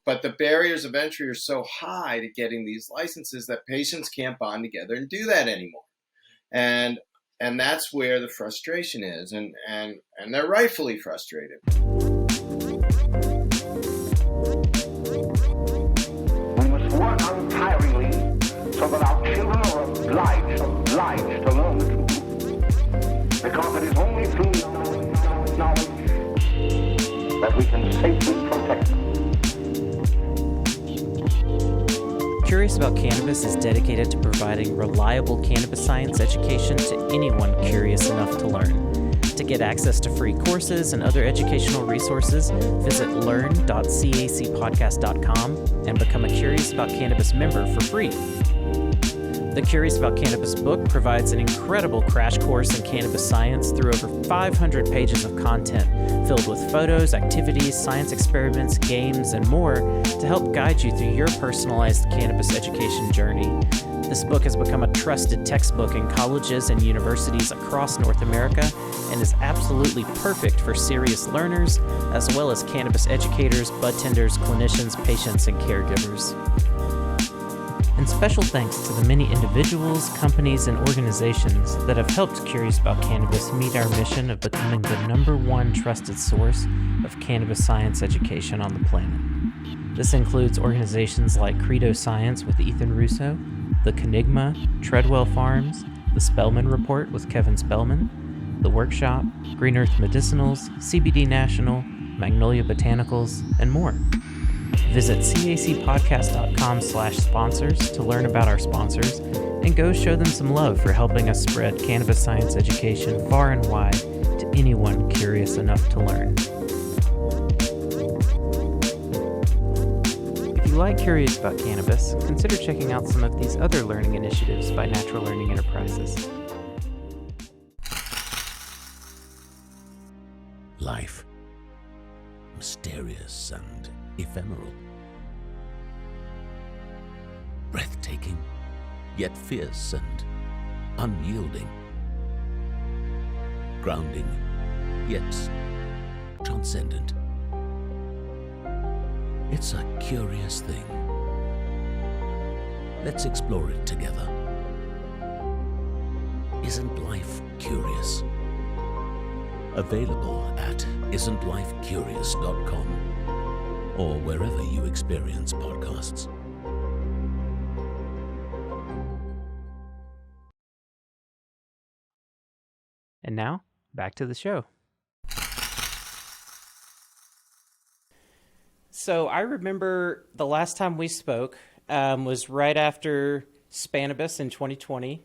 but the barriers of entry are so high to getting these licenses that patients can't bond together and do that anymore. And that's where the frustration is, and they're rightfully frustrated. We must work untiringly so that our children are obliged to learn the truth. Because it is only through knowledge that we can safely protect them. Curious About Cannabis is dedicated to providing reliable cannabis science education to anyone curious enough to learn. To get access to free courses and other educational resources, visit learn.cacpodcast.com and become a Curious About Cannabis member for free. The Curious About Cannabis book provides an incredible crash course in cannabis science through over 500 pages of content filled with photos, activities, science experiments, games, and more to help guide you through your personalized cannabis education journey. This book has become a trusted textbook in colleges and universities across North America and is absolutely perfect for serious learners, as well as cannabis educators, bud tenders, clinicians, patients, and caregivers. And special thanks to the many individuals, companies, and organizations that have helped Curious About Cannabis meet our mission of becoming the #1 trusted source of cannabis science education on the planet. This includes organizations like Credo Science with Ethan Russo, the Kenigma, Treadwell Farms, the Spellman Report with Kevin Spellman, The Workshop, Green Earth Medicinals, CBD National, Magnolia Botanicals, and more. Visit cacpodcast.com/sponsors to learn about our sponsors and go show them some love for helping us spread cannabis science education far and wide to anyone curious enough to learn. If you like Curious About Cannabis, consider checking out some of these other learning initiatives by Natural Learning Enterprises. Life. Mysterious and ephemeral. Breathtaking, yet fierce and unyielding. Grounding, yet transcendent. It's a curious thing. Let's explore it together. Isn't Life Curious? Available at isn'tlifecurious.com or wherever you experience podcasts. And now, back to the show. So I remember the last time we spoke was right after Cannabis in 2020.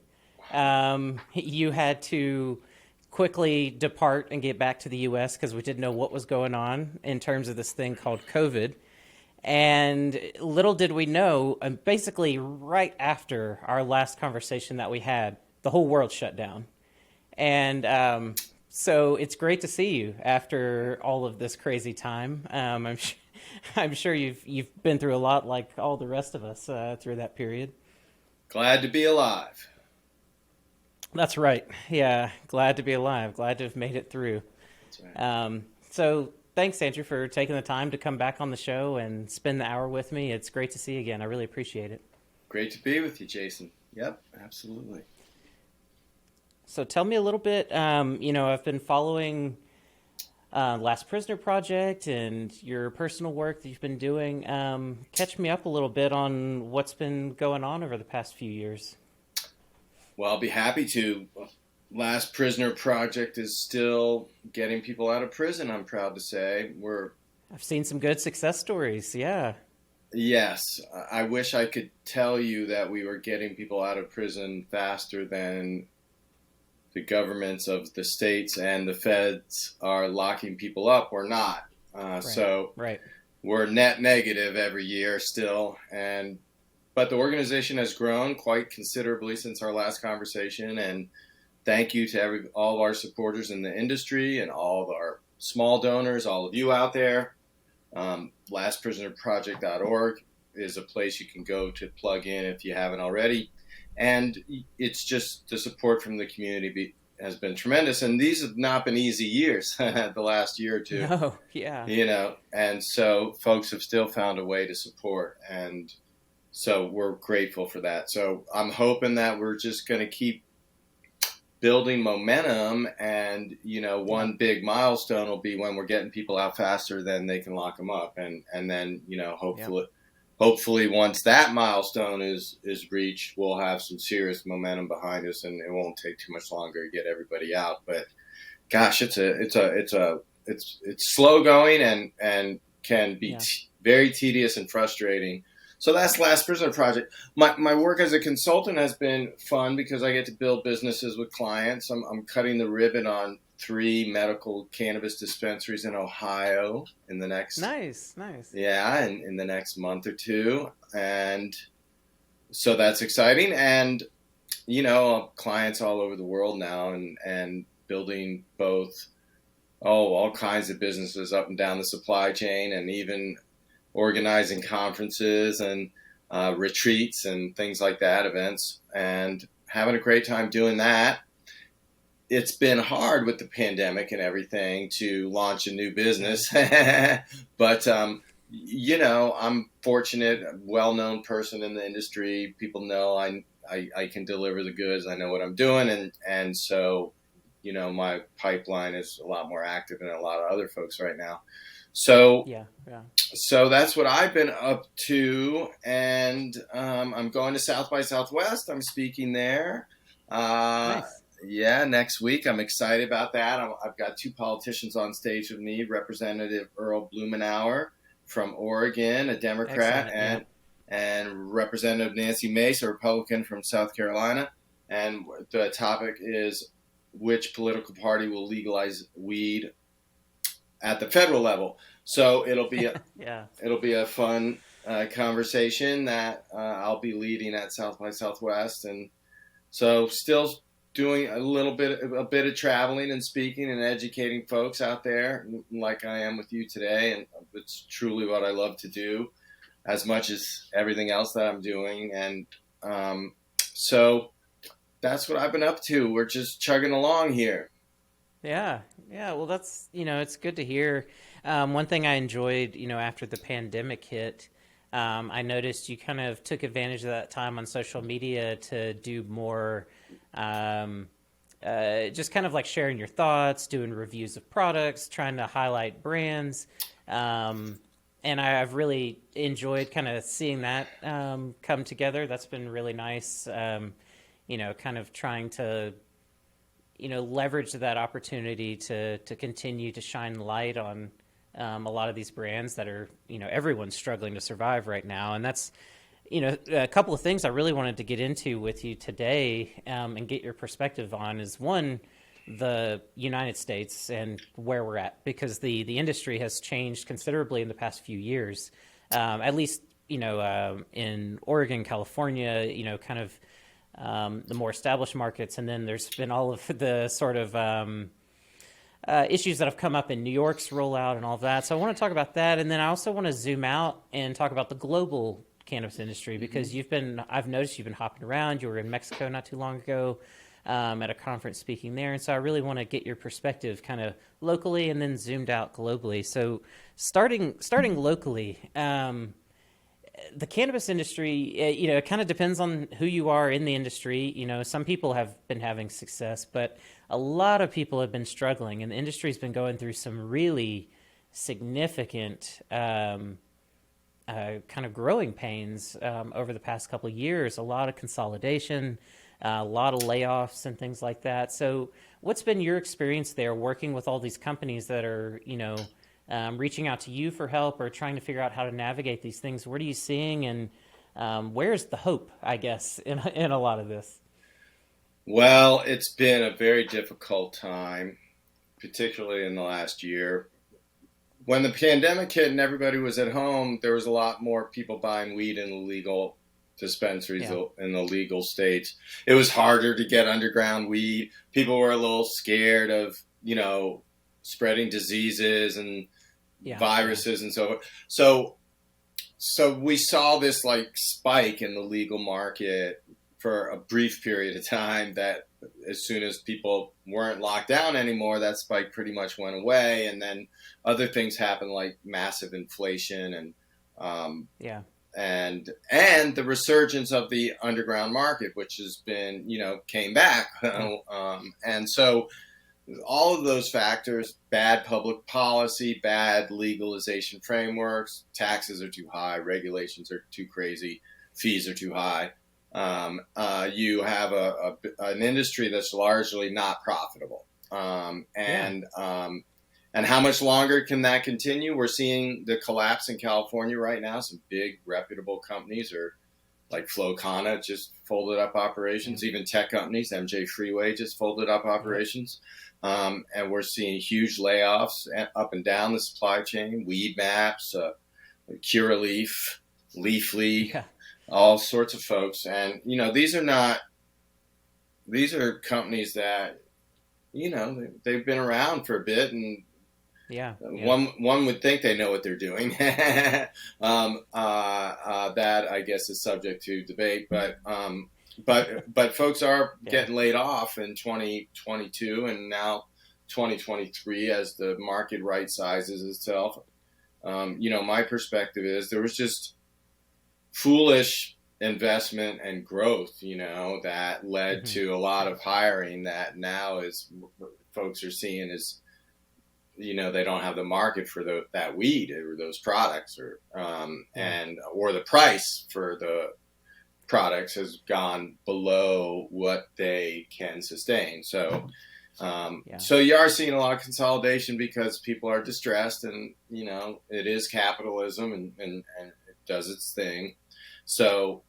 You had to quickly depart and get back to the U.S. because we didn't know what was going on in terms of this thing called COVID. And little did we know, basically right after our last conversation that we had, the whole world shut down. And so it's great to see you after all of this crazy time. I'm sure you've been through a lot like all the rest of us through that period. Glad to be alive. That's right. Yeah, glad to be alive. Glad to have made it through. That's right. So thanks, Andrew, for taking the time to come back on the show and spend the hour with me. It's great to see you again. I really appreciate it. Great to be with you, Jason. Yep, absolutely. So tell me a little bit, I've been following Last Prisoner Project and your personal work that you've been doing. Catch me up a little bit on what's been going on over the past few years. Well, I'll be happy to. Last Prisoner Project is still getting people out of prison, I'm proud to say. I've seen some good success stories, yeah. Yes. I wish I could tell you that we were getting people out of prison faster than the governments of the states and the feds are locking people up. We're not. Right. We're net negative every year still. But the organization has grown quite considerably since our last conversation. And thank you to all of our supporters in the industry and all of our small donors, all of you out there. LastPrisonerProject.org is a place you can go to plug in if you haven't already. And it's just the support from the community has been tremendous. And these have not been easy years, the last year or two. No, yeah. And so folks have still found a way to support. And so we're grateful for that. So I'm hoping that we're just going to keep building momentum, and one big milestone will be when we're getting people out faster than they can lock them up, and then hopefully once that milestone is reached, we'll have some serious momentum behind us, and it won't take too much longer to get everybody out. But gosh, it's slow going and can be very tedious and frustrating. So that's Last Prisoner Project. My work as a consultant has been fun because I get to build businesses with clients. I'm cutting the ribbon on 3 medical cannabis dispensaries in Ohio in the next Nice. in the next month or two, and so that's exciting. And clients all over the world now, and building both all kinds of businesses up and down the supply chain, and even organizing conferences and retreats and things like that, events, and having a great time doing that. It's been hard with the pandemic and everything to launch a new business, but I'm fortunate, a well-known person in the industry. People know I can deliver the goods. I know what I'm doing, and so my pipeline is a lot more active than a lot of other folks right now. So So that's what I've been up to, and I'm going to South by Southwest. I'm speaking there. Nice. Yeah, next week. I'm excited about that. I've got 2 politicians on stage with me, Representative Earl Blumenauer from Oregon, a Democrat, and Representative Nancy Mace, a Republican from South Carolina. And the topic is which political party will legalize weed at the federal level. So it'll be a fun conversation that I'll be leading at South by Southwest, and so still doing a bit of traveling and speaking and educating folks out there, like I am with you today, and it's truly what I love to do, as much as everything else that I'm doing, and so that's what I've been up to. We're just chugging along here. Yeah. Well, that's, it's good to hear. One thing I enjoyed, after the pandemic hit, I noticed you kind of took advantage of that time on social media to do more, just kind of like sharing your thoughts, doing reviews of products, trying to highlight brands. And I've really enjoyed kind of seeing that come together. That's been really nice, kind of trying to leverage that opportunity to continue to shine light on a lot of these brands that are, everyone's struggling to survive right now. And that's, a couple of things I really wanted to get into with you today and get your perspective on is, one, the United States and where we're at, because the industry has changed considerably in the past few years, at least, in Oregon, California, kind of the more established markets. And then there's been all of the sort of issues that have come up in New York's rollout and all of that. So I want to talk about that. And then I also want to zoom out and talk about the global cannabis industry, because I've noticed you've been hopping around. You were in Mexico not too long ago at a conference speaking there. And so I really want to get your perspective kind of locally and then zoomed out globally. So starting locally, the cannabis industry, it kind of depends on who you are in the industry. Some people have been having success, but a lot of people have been struggling, and the industry's been going through some really significant kind of growing pains over the past couple of years. A lot of consolidation, a lot of layoffs and things like that. So what's been your experience there working with all these companies that are, reaching out to you for help or trying to figure out how to navigate these things? What are you seeing, and where's the hope, I guess, in a lot of this? Well, it's been a very difficult time, particularly in the last year. When the pandemic hit and everybody was at home, there was a lot more people buying weed in the legal dispensaries in the legal states. It was harder to get underground weed. People were a little scared of, spreading diseases and viruses and so forth. So we saw this like spike in the legal market for a brief period of time that as soon as people weren't locked down anymore, that spike pretty much went away. And then other things happened like massive inflation and the resurgence of the underground market, which has been, came back. And so all of those factors, bad public policy, bad legalization frameworks, taxes are too high, regulations are too crazy, fees are too high. You have an industry that's largely not profitable. And how much longer can that continue? We're seeing the collapse in California right now. Some big reputable companies are like Flowcana just folded up operations. Even tech companies, MJ Freeway just folded up operations. And we're seeing huge layoffs up and down the supply chain. Weed Maps, Curaleaf, Leafly, all sorts of folks. And, these are companies that, they've been around for a bit, and one would think they know what they're doing. That I guess is subject to debate, but folks are getting laid off in 2022 and now 2023 as the market right sizes itself. My perspective is there was just foolish investment and growth, that led to a lot of hiring that now is folks are seeing as, they don't have the market for that weed or those products or the price for the products has gone below what they can sustain. So you are seeing a lot of consolidation because people are distressed, and it is capitalism and it does its thing. So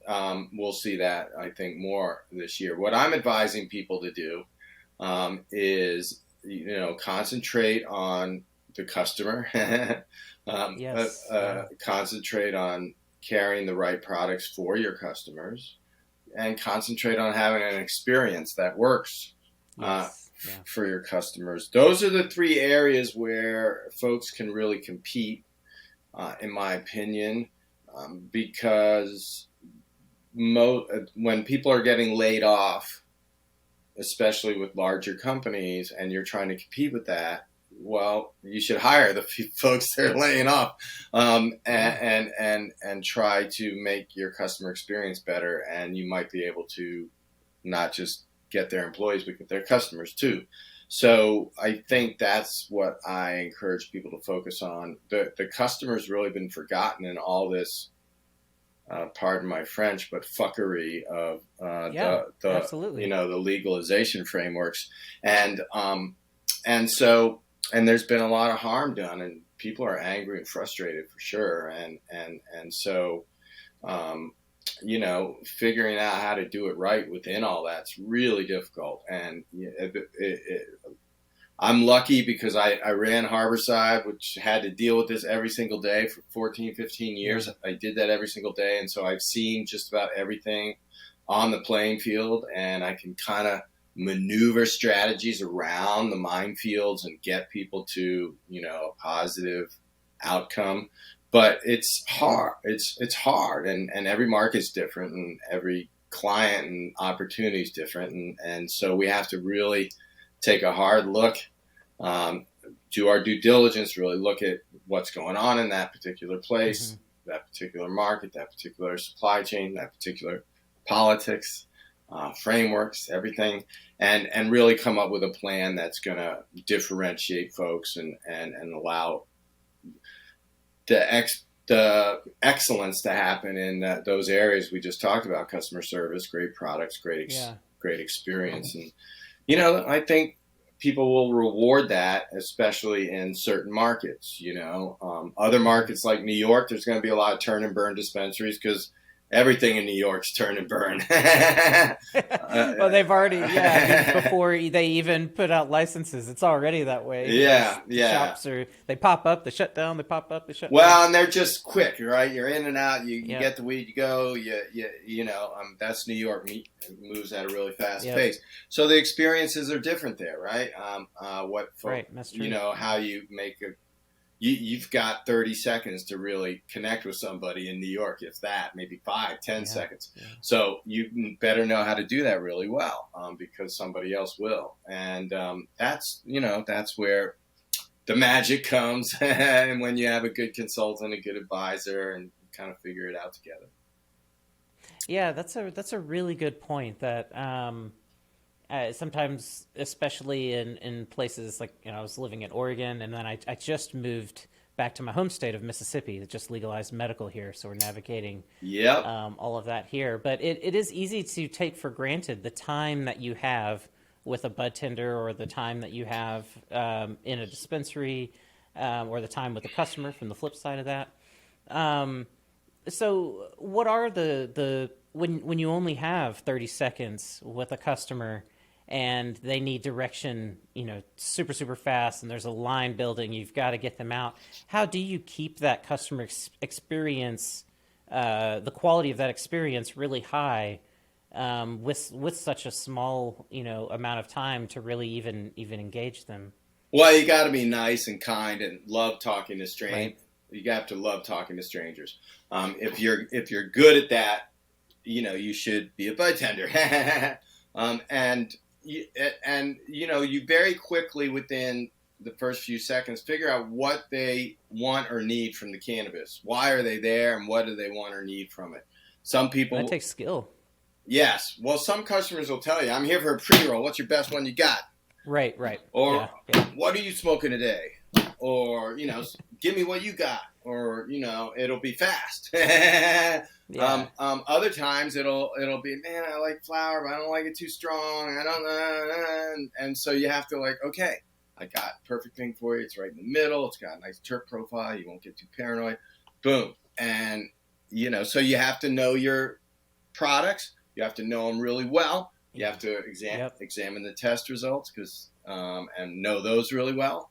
we'll see that, I think, more this year. What I'm advising people to do is concentrate on the customer, concentrate on carrying the right products for your customers, and concentrate on having an experience that works for your customers. Those are the three areas where folks can really compete, in my opinion, because when people are getting laid off, especially with larger companies, and you're trying to compete with that, well, you should hire the folks they're laying off, and try to make your customer experience better. And you might be able to not just get their employees, but get their customers too. So I think that's what I encourage people to focus on. The customer's really been forgotten in all this, pardon my French, but fuckery of absolutely. The legalization frameworks, and there's been a lot of harm done, and people are angry and frustrated for sure, and so figuring out how to do it right within all that's really difficult. And I'm lucky because I ran Harborside, which had to deal with this every single day for 14, 15 years. I did that every single day. And so I've seen just about everything on the playing field, and I can kind of maneuver strategies around the minefields and get people to, a positive outcome. But it's hard. It's hard. And every market's different, and every client and opportunity is different. And so we have to really take a hard look, do our due diligence, really look at what's going on in that particular place, that particular market, that particular supply chain, that particular politics, frameworks, everything, and really come up with a plan that's going to differentiate folks and allow the excellence to happen in those areas we just talked about: customer service, great products, great experience. And I think people will reward that, especially in certain markets. Other markets like New York, there's going to be a lot of turn and burn dispensaries because everything in New York's turn and burn. Well, they've already, before they even put out licenses, it's already that way. Shops they pop up, they shut down, they pop up, they shut down. Well, and they're just quick, right? You're in and out, you get the weed, you go, that's New York. It moves at a really fast pace. So the experiences are different there, right? What folks, right, that's true. How you make you've got 30 seconds to really connect with somebody in New York, if that, maybe 5, 10 seconds. Yeah. So you better know how to do that really well, because somebody else will. And that's where the magic comes. And when you have a good consultant, a good advisor, and kind of figure it out together. Yeah, that's a really good point. That sometimes, especially in places like, I was living in Oregon, and then I just moved back to my home state of Mississippi that just legalized medical here, so we're navigating all of that here. But it is easy to take for granted the time that you have with a bud tender, or the time that you have in a dispensary, or the time with a customer from the flip side of that. So what are the when you only have 30 seconds with a customer and they need direction, super, super fast, and there's a line building, you've got to get them out. How do you keep that customer experience, the quality of that experience really high, with such a small, amount of time to really even engage them? Well, you got to be nice and kind and love talking to strangers. Right. You have to love talking to strangers. If you're good at that, you should be a bud tender. You very quickly, within the first few seconds, figure out what they want or need from the cannabis. Why are they there, and what do they want or need from it? Some people... That takes skill. Yes. Well, some customers will tell you, I'm here for a pre-roll. What's your best one you got? Right. Or, what are you smoking today? Or, give me what you got. Or, it'll be fast. Other times it'll be, man, I like flower, but I don't like it too strong. I don't know. And so you have to okay, I got perfect thing for you. It's right in the middle. It's got a nice terp profile. You won't get too paranoid. Boom. And, so you have to know your products. You have to know them really well. You have to examine the test results, and know those really well,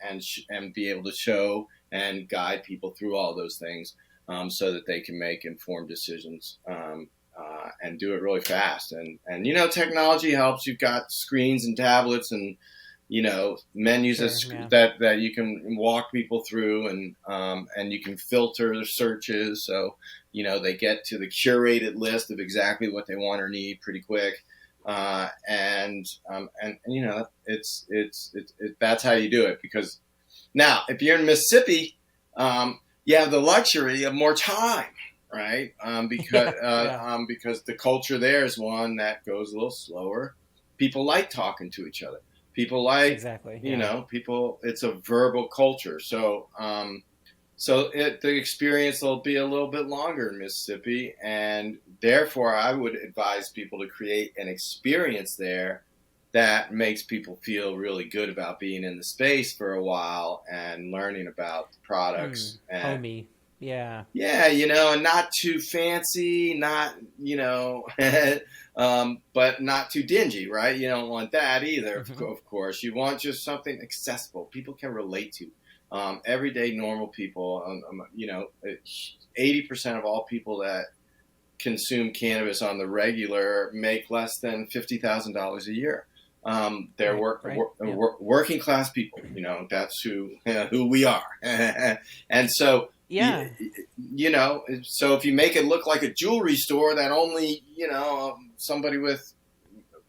and be able to show and guide people through all those things, so that they can make informed decisions, and do it really fast. And technology helps. You've got screens and tablets and menus that you can walk people through, and you can filter the searches, so they get to the curated list of exactly what they want or need pretty quick. That's how you do it. Because now, if you're in Mississippi, you have the luxury of more time, right? Because the culture there is one that goes a little slower. People like talking to each other. People like, people, it's a verbal culture. So, the experience will be a little bit longer in Mississippi, and therefore I would advise people to create an experience there that makes people feel really good about being in the space for a while and learning about the products. Homey. Yeah. Yeah, and not too fancy, not, but not too dingy, right? You don't want that either, of course. You want just something accessible people can relate to. Everyday normal people, 80% of all people that consume cannabis on the regular make less than $50,000 a year. They're working class people. That's who we are. And so, so if you make it look like a jewelry store that only, somebody with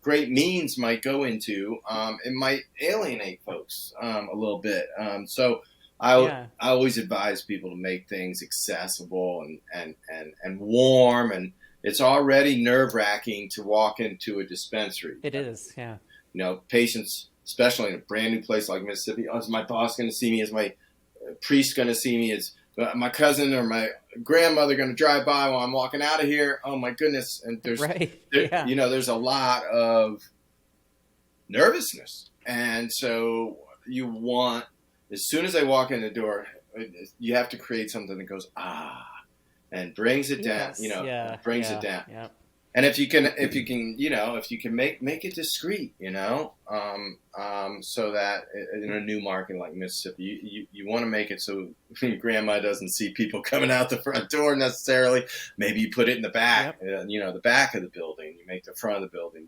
great means might go into, it might alienate folks a little bit. So I always advise people to make things accessible and warm, and it's already nerve-wracking to walk into a dispensary. It is, yeah. Patients, especially in a brand new place like Mississippi, is my boss going to see me? Is my priest going to see me? Is my cousin or my grandmother going to drive by while I'm walking out of here? Oh my goodness! And there's there's a lot of nervousness, and so you want, as soon as they walk in the door, you have to create something that goes and brings it down. Brings it down. Yeah. And if you can make it discreet, so that in a new market like Mississippi, you want to make it so grandma doesn't see people coming out the front door necessarily. Maybe you put it in the back, the back of the building. You make the front of the building,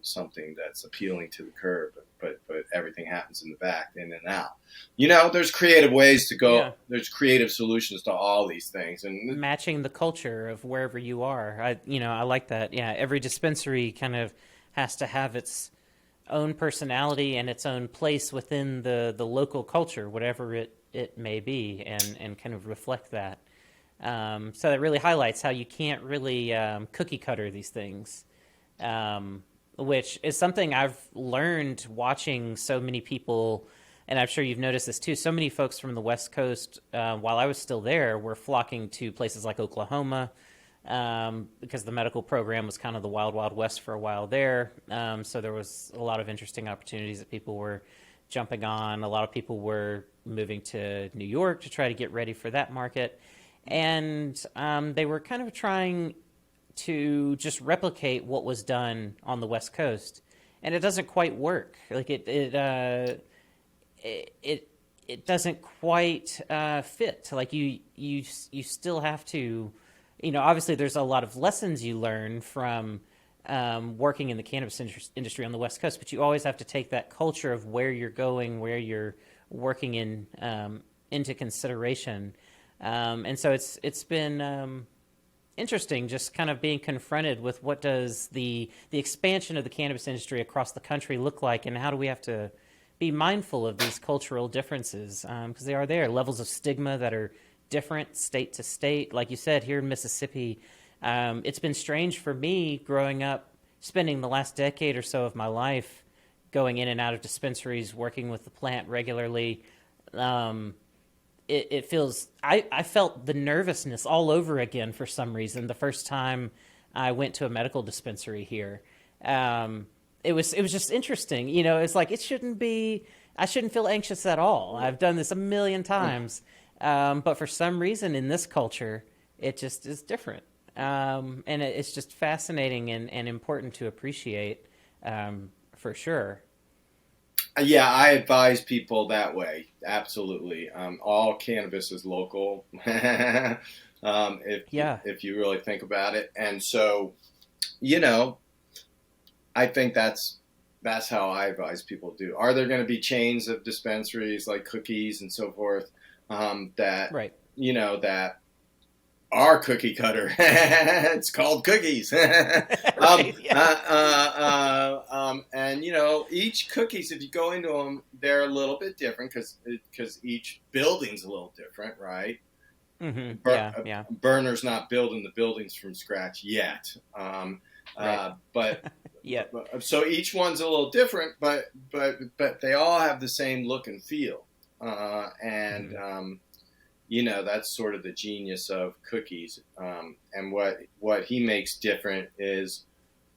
something that's appealing to the curb, but everything happens in the back, in and out. You know, there's creative ways to go. Yeah. There's creative solutions to all these things, and Matching the culture of wherever you are. I like that. Yeah, every dispensary kind of has to have its own personality and its own place within the local culture, whatever it may be, and kind of reflect that. So that really highlights how you can't really cookie cutter these things, which is something I've learned watching so many people, and I'm sure you've noticed this too. So many folks from the West Coast, while I was still there, were flocking to places like Oklahoma, because the medical program was kind of the wild, wild west for a while there. So there was a lot of interesting opportunities that people were jumping on. A lot of people were moving to New York to try to get ready for that market. And they were kind of trying to just replicate what was done on the West Coast. And it doesn't quite work. Like it doesn't quite fit. Like you still have to, obviously there's a lot of lessons you learn from working in the cannabis industry on the West Coast, but you always have to take that culture of where you're going, where you're working into consideration. And so it's been interesting just kind of being confronted with what does the expansion of the cannabis industry across the country look like, and how do we have to be mindful of these cultural differences, because they are there. Levels of stigma that are different state to state. Like you said, here in Mississippi, it's been strange for me growing up, spending the last decade or so of my life going in and out of dispensaries, working with the plant regularly. It feels, I felt the nervousness all over again for some reason the first time I went to a medical dispensary here. It was just interesting. It's like, I shouldn't feel anxious at all. I've done this a million times. But for some reason in this culture, it just is different. And it's just fascinating and important to appreciate, for sure. Yeah, I advise people that way. Absolutely. All cannabis is local. If you really think about it. And so, I think that's how I advise people to do. Are there going to be chains of dispensaries like Cookies and so forth, that, right. That are cookie cutter? It's called Cookies. Right, and each Cookies, if you go into them, they're a little bit different because each building's a little different, right? Mm-hmm. Burner's not building the buildings from scratch yet. Right. But yeah. So each one's a little different, but they all have the same look and feel. That's sort of the genius of Cookies. And what he makes different is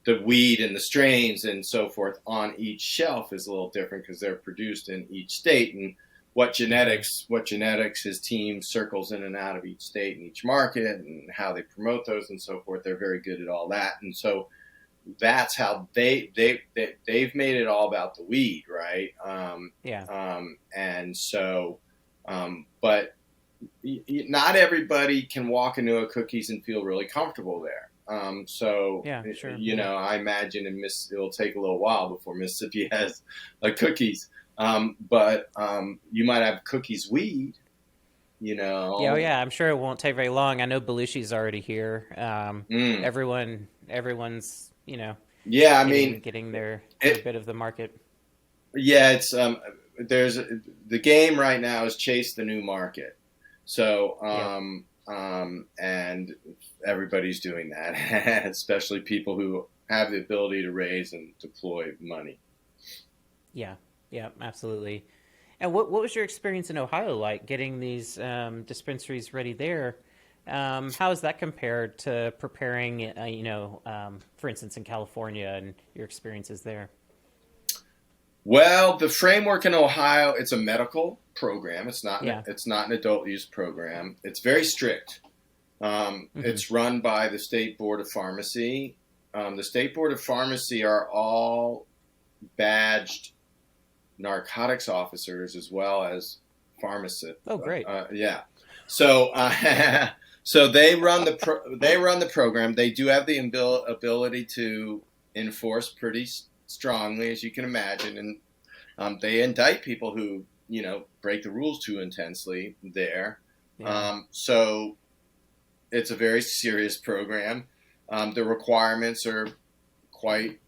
the weed and the strains and so forth on each shelf is a little different because they're produced in each state, and what genetics his team circles in and out of each state and each market and how they promote those and so forth. They're very good at all that. And so that's how they've made it all about the weed, right? And so, but not everybody can walk into a Cookies and feel really comfortable there. Sure. I imagine it'll take a little while before Mississippi has a Cookies. But you might have Cookies weed, Yeah, I'm sure it won't take very long. I know Belushi's already here. Everyone's, getting their bit of the market. Yeah, it's the game right now is chase the new market. So, and everybody's doing that, especially people who have the ability to raise and deploy money. Yeah, absolutely. And what was your experience in Ohio like, getting these dispensaries ready there? How is that compared to preparing, for instance, in California and your experiences there? Well, the framework in Ohio, it's a medical program. It's not an adult use program. It's very strict. It's run by the State Board of Pharmacy. The State Board of Pharmacy are all badged narcotics officers as well as pharmacists. Oh, great. So, so they run the program. They do have the ability to enforce pretty strongly, as you can imagine, and they indict people who break the rules too intensely there. Yeah. So it's a very serious program. The requirements are quite,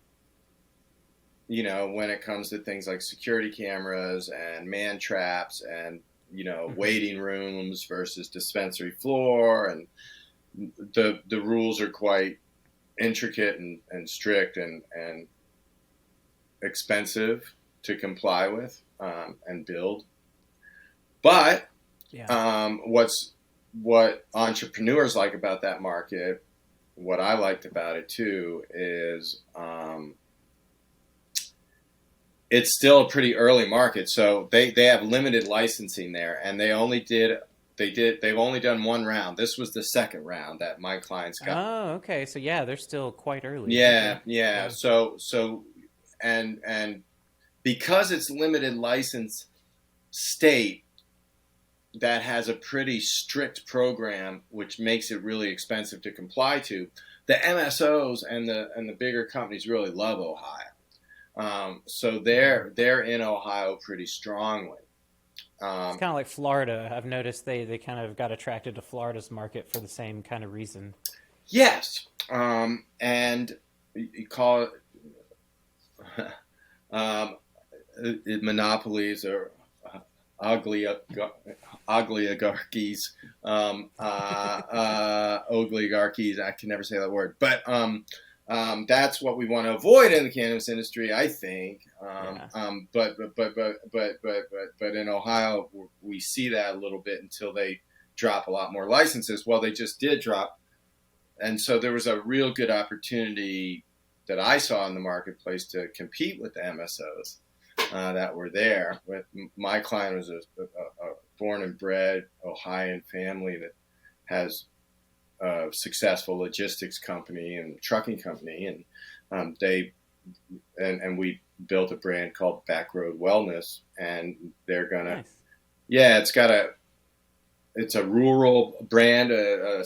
when it comes to things like security cameras and man traps and waiting rooms versus dispensary floor, and the rules are quite intricate and strict and expensive to comply with and build. But what entrepreneurs like about that market, what I liked about it too, is it's still a pretty early market. So they have limited licensing there, and they've only done one round. This was the second round that my clients got. Oh, okay. So yeah, they're still quite early. Yeah, Okay. yeah. So and because it's limited license state that has a pretty strict program, which makes it really expensive to comply to, the MSOs and the bigger companies really love Ohio. So they're in Ohio pretty strongly. It's kind of like Florida. I've noticed they kind of got attracted to Florida's market for the same kind of reason. Yes, and you call it monopolies or ugly oligarchies. Oligarchies. I can never say that word, but that's what we want to avoid in the cannabis industry, I think. But in Ohio, we see that a little bit until they drop a lot more licenses. Well, they just did drop, and so there was a real good opportunity that I saw in the marketplace to compete with the MSOs that were there. With my client was a born and bred Ohioan family that has a successful logistics company and trucking company, and we built a brand called Backroad Wellness, and they're gonna, Nice. yeah, it's a rural brand,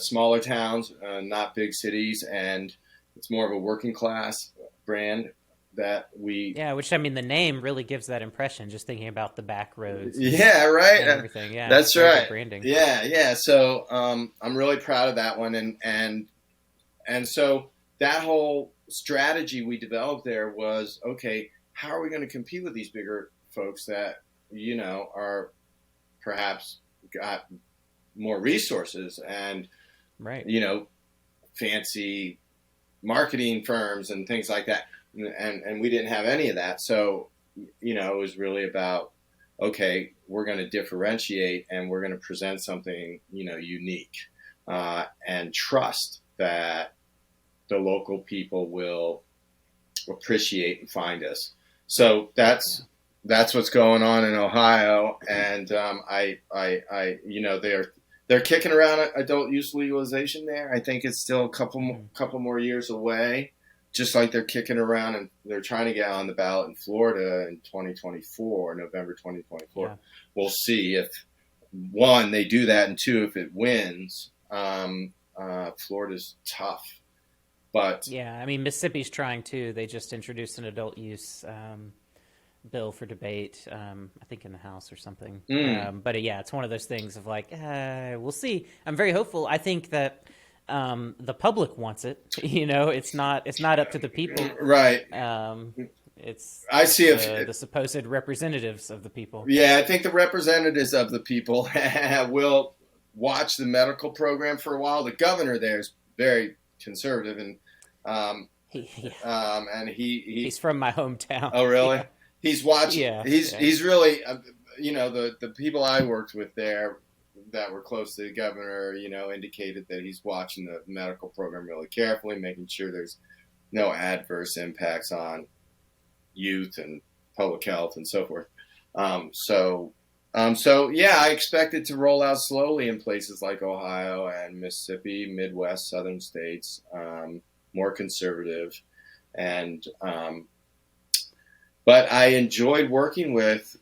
smaller towns, not big cities, and it's more of a working class brand that we. Yeah, which I mean, the name really gives that impression. Just thinking about the back roads. Yeah, right. And everything. Yeah, That's very right. good branding. Yeah. So I'm really proud of that one, and so that whole strategy we developed there was, okay, how are we going to compete with these bigger folks that are perhaps got more resources and Right. fancy marketing firms and things like that, and we didn't have any of that. So it was really about, okay, we're going to differentiate and we're going to present something unique, and trust that the local people will appreciate and find us. So that's what's going on in Ohio, and they're kicking around adult use legalization there. I think it's still a couple more years away, just like they're kicking around and they're trying to get on the ballot in Florida in 2024, November 2024. Yeah. We'll see if, one, they do that, and two, if it wins. Florida's tough. But Yeah, I mean, Mississippi's trying too. They just introduced an adult use bill for debate, I think in the House or something. But yeah, it's one of those things of like, we'll see. I'm very hopeful. I think that the public wants it. It's not up to the people. Right. It's I see the supposed representatives of the people. Yeah, I think the representatives of the people will watch the medical program for a while. The governor there is very conservative, and he's from my hometown. Oh, really? Yeah. He's watching. Yeah, he's really, the people I worked with there that were close to the governor, indicated that he's watching the medical program really carefully, making sure there's no adverse impacts on youth and public health and so forth. So yeah, I expect it to roll out slowly in places like Ohio and Mississippi, Midwest, southern states, more conservative, and but I enjoyed working with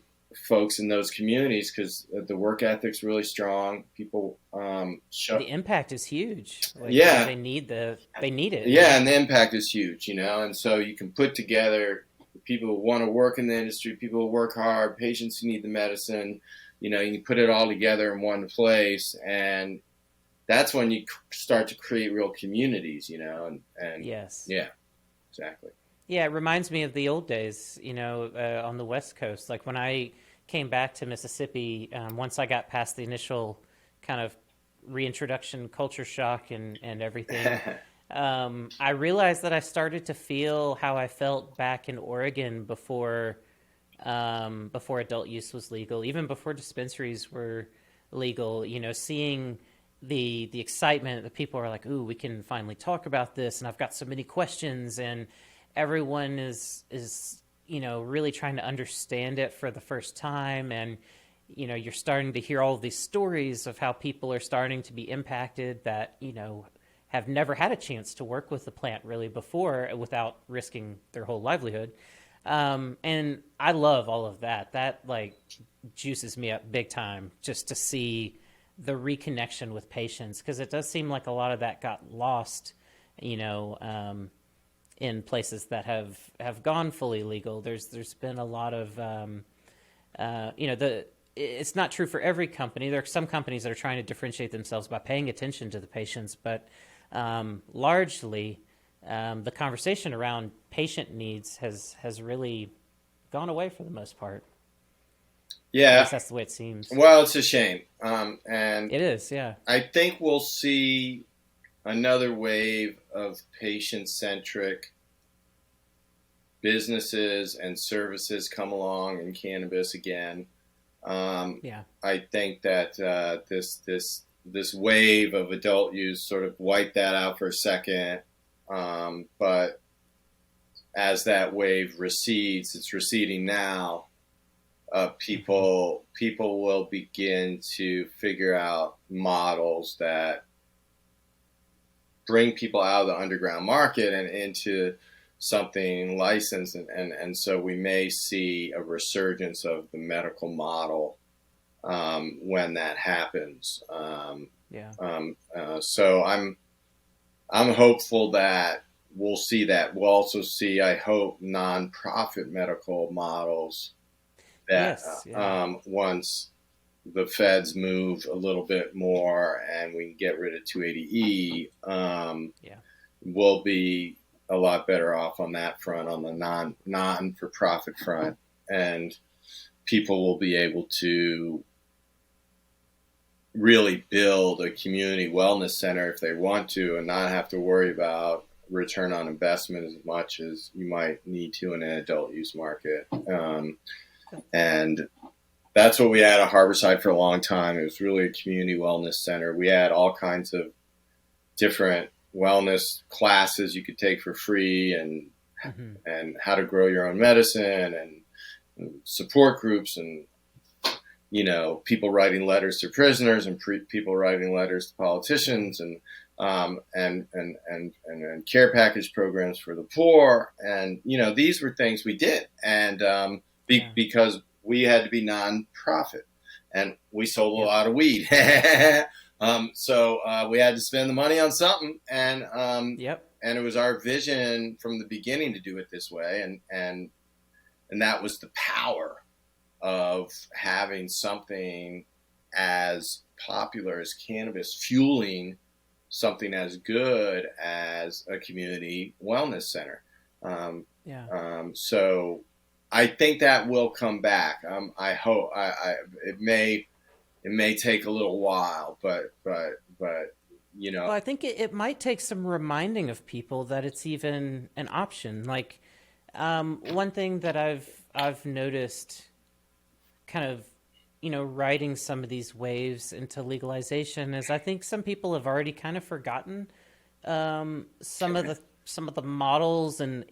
folks in those communities because the work ethic's really strong. People the impact is huge. Yeah, they need it. Yeah, and the impact is huge, and so you can put together people who want to work in the industry, people who work hard, patients who need the medicine. You can put it all together in one place, and that's when you start to create real communities, and Yes. Yeah, exactly. Yeah, it reminds me of the old days, on the West Coast. Like when I came back to Mississippi, once I got past the initial kind of reintroduction culture shock and everything, I realized that I started to feel how I felt back in Oregon before adult use was legal, even before dispensaries were legal. Seeing the excitement that people are like, "Ooh, we can finally talk about this," and I've got so many questions, and everyone is really trying to understand it for the first time, and you're starting to hear all of these stories of how people are starting to be impacted that have never had a chance to work with the plant really before without risking their whole livelihood. And I love all of that. That juices me up big time just to see the reconnection with patients, because it does seem like a lot of that got lost, in places that have gone fully legal. There's been a lot of, it's not true for every company. There are some companies that are trying to differentiate themselves by paying attention to the patients, but largely the conversation around patient needs has really gone away for the most part. Yeah, at least that's the way it seems. Well, it's a shame, and it is. Yeah, I think we'll see another wave of patient-centric businesses and services come along in cannabis again. I think that this wave of adult use sort of wiped that out for a second, but as that wave recedes, it's receding now. People will begin to figure out models that bring people out of the underground market and into something licensed, and so we may see a resurgence of the medical model when that happens. So I'm hopeful that we'll see that. We'll also see, I hope, nonprofit medical models that once the feds move a little bit more and we can get rid of 280E, we'll be a lot better off on that front, on the non-for-profit front, and people will be able to really build a community wellness center if they want to, and not have to worry about return on investment as much as you might need to in an adult use market. And that's what we had at Harborside for a long time. It was really a community wellness center. We had all kinds of different wellness classes you could take for free, and how to grow your own medicine, and support groups, and people writing letters to prisoners, and people writing letters to politicians, and care package programs for the poor. And these were things we did, and because we had to be non-profit, and we sold a lot of weed. So we had to spend the money on something, and it was our vision from the beginning to do it this way, and that was the power of having something as popular as cannabis fueling something as good as a community wellness center. So I think that will come back. I hope. It may take a little while, but Well, I think it might take some reminding of people that it's even an option. Like one thing that I've noticed, kind of, riding some of these waves into legalization, is I think some people have already kind of forgotten some of the models, and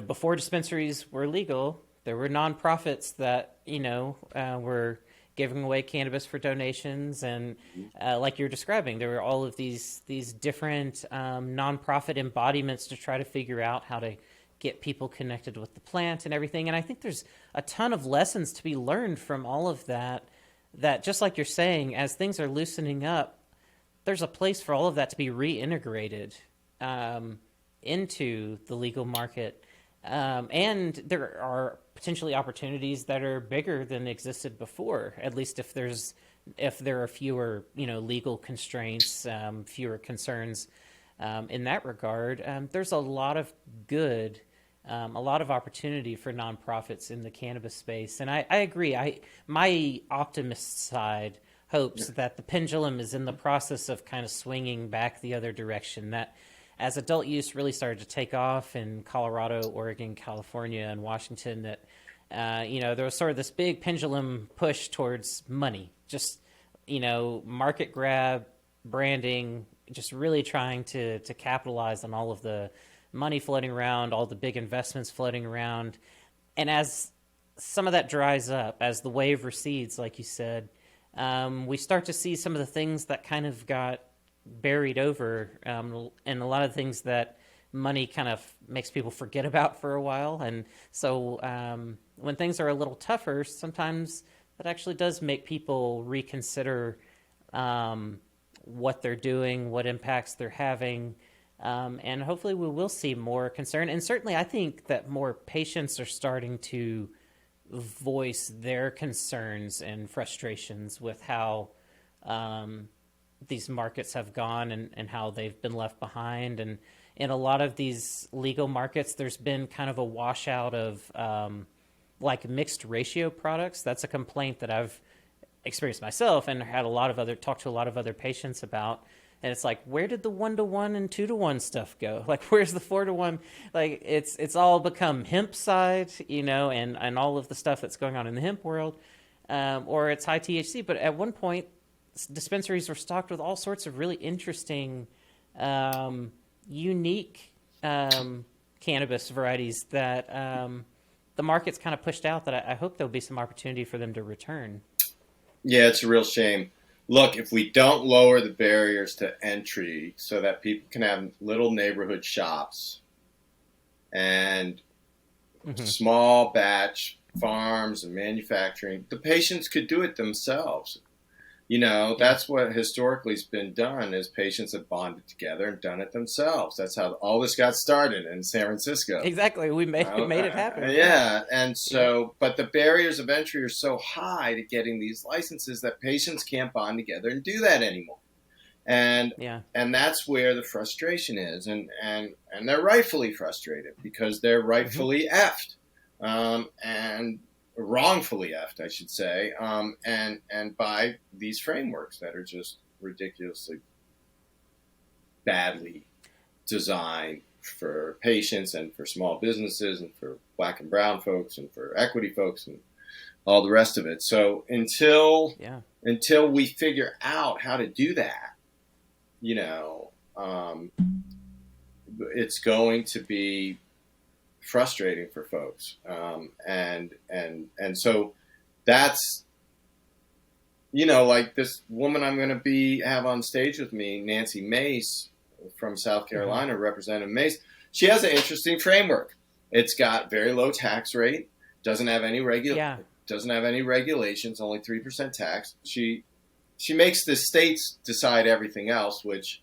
before dispensaries were legal, there were nonprofits that were giving away cannabis for donations, and like you're describing, there were all of these different nonprofit embodiments to try to figure out how to get people connected with the plant and everything. And I think there's a ton of lessons to be learned from all of that, just like you're saying, as things are loosening up, there's a place for all of that to be reintegrated into the legal market. And there are potentially opportunities that are bigger than existed before, at least if there are fewer, legal constraints, fewer concerns in that regard. There's a lot of good, a lot of opportunity for nonprofits in the cannabis space. And I agree. My optimist side hopes that the pendulum is in the process of kind of swinging back the other direction, that as adult use really started to take off in Colorado, Oregon, California, and Washington, that there was sort of this big pendulum push towards money, just market grab, branding, just really trying to capitalize on all of the money floating around, all the big investments floating around. And as some of that dries up, as the wave recedes, like you said, we start to see some of the things that kind of got buried over, and a lot of things that money kind of makes people forget about for a while. And so when things are a little tougher, sometimes that actually does make people reconsider what they're doing, what impacts they're having, and hopefully we will see more concern. And certainly I think that more patients are starting to voice their concerns and frustrations with how these markets have gone and how they've been left behind. And in a lot of these legal markets, there's been kind of a washout of like mixed ratio products. That's a complaint that I've experienced myself and had talked to a lot of other patients about. And it's like, where did the 1-to-1 and 2-to-1 stuff go? Like, where's the 4-to-1? Like, it's all become hemp side, and all of the stuff that's going on in the hemp world, or it's high THC. But at one point, dispensaries were stocked with all sorts of really interesting, unique cannabis varieties that the market's kind of pushed out, that I hope there'll be some opportunity for them to return. Yeah, it's a real shame. Look, if we don't lower the barriers to entry so that people can have little neighborhood shops and small batch farms and manufacturing, the patients could do it themselves. That's what historically has been done, is patients have bonded together and done it themselves. That's how all this got started in San Francisco. Exactly. We made it happen. Yeah. And so, but the barriers of entry are so high to getting these licenses that patients can't bond together and do that anymore. And that's where the frustration is. And they're rightfully frustrated because they're rightfully effed. And wrongfully effed, I should say, and by these frameworks that are just ridiculously badly designed for patients and for small businesses and for black and brown folks and for equity folks and all the rest of it. So until we figure out how to do that, it's going to be frustrating for folks. And so that's, like this woman I'm going to have on stage with me, Nancy Mace from South Carolina, Representative Mace. She has an interesting framework. It's got very low tax rate, doesn't have any regulations, only 3% tax. She makes the states decide everything else, which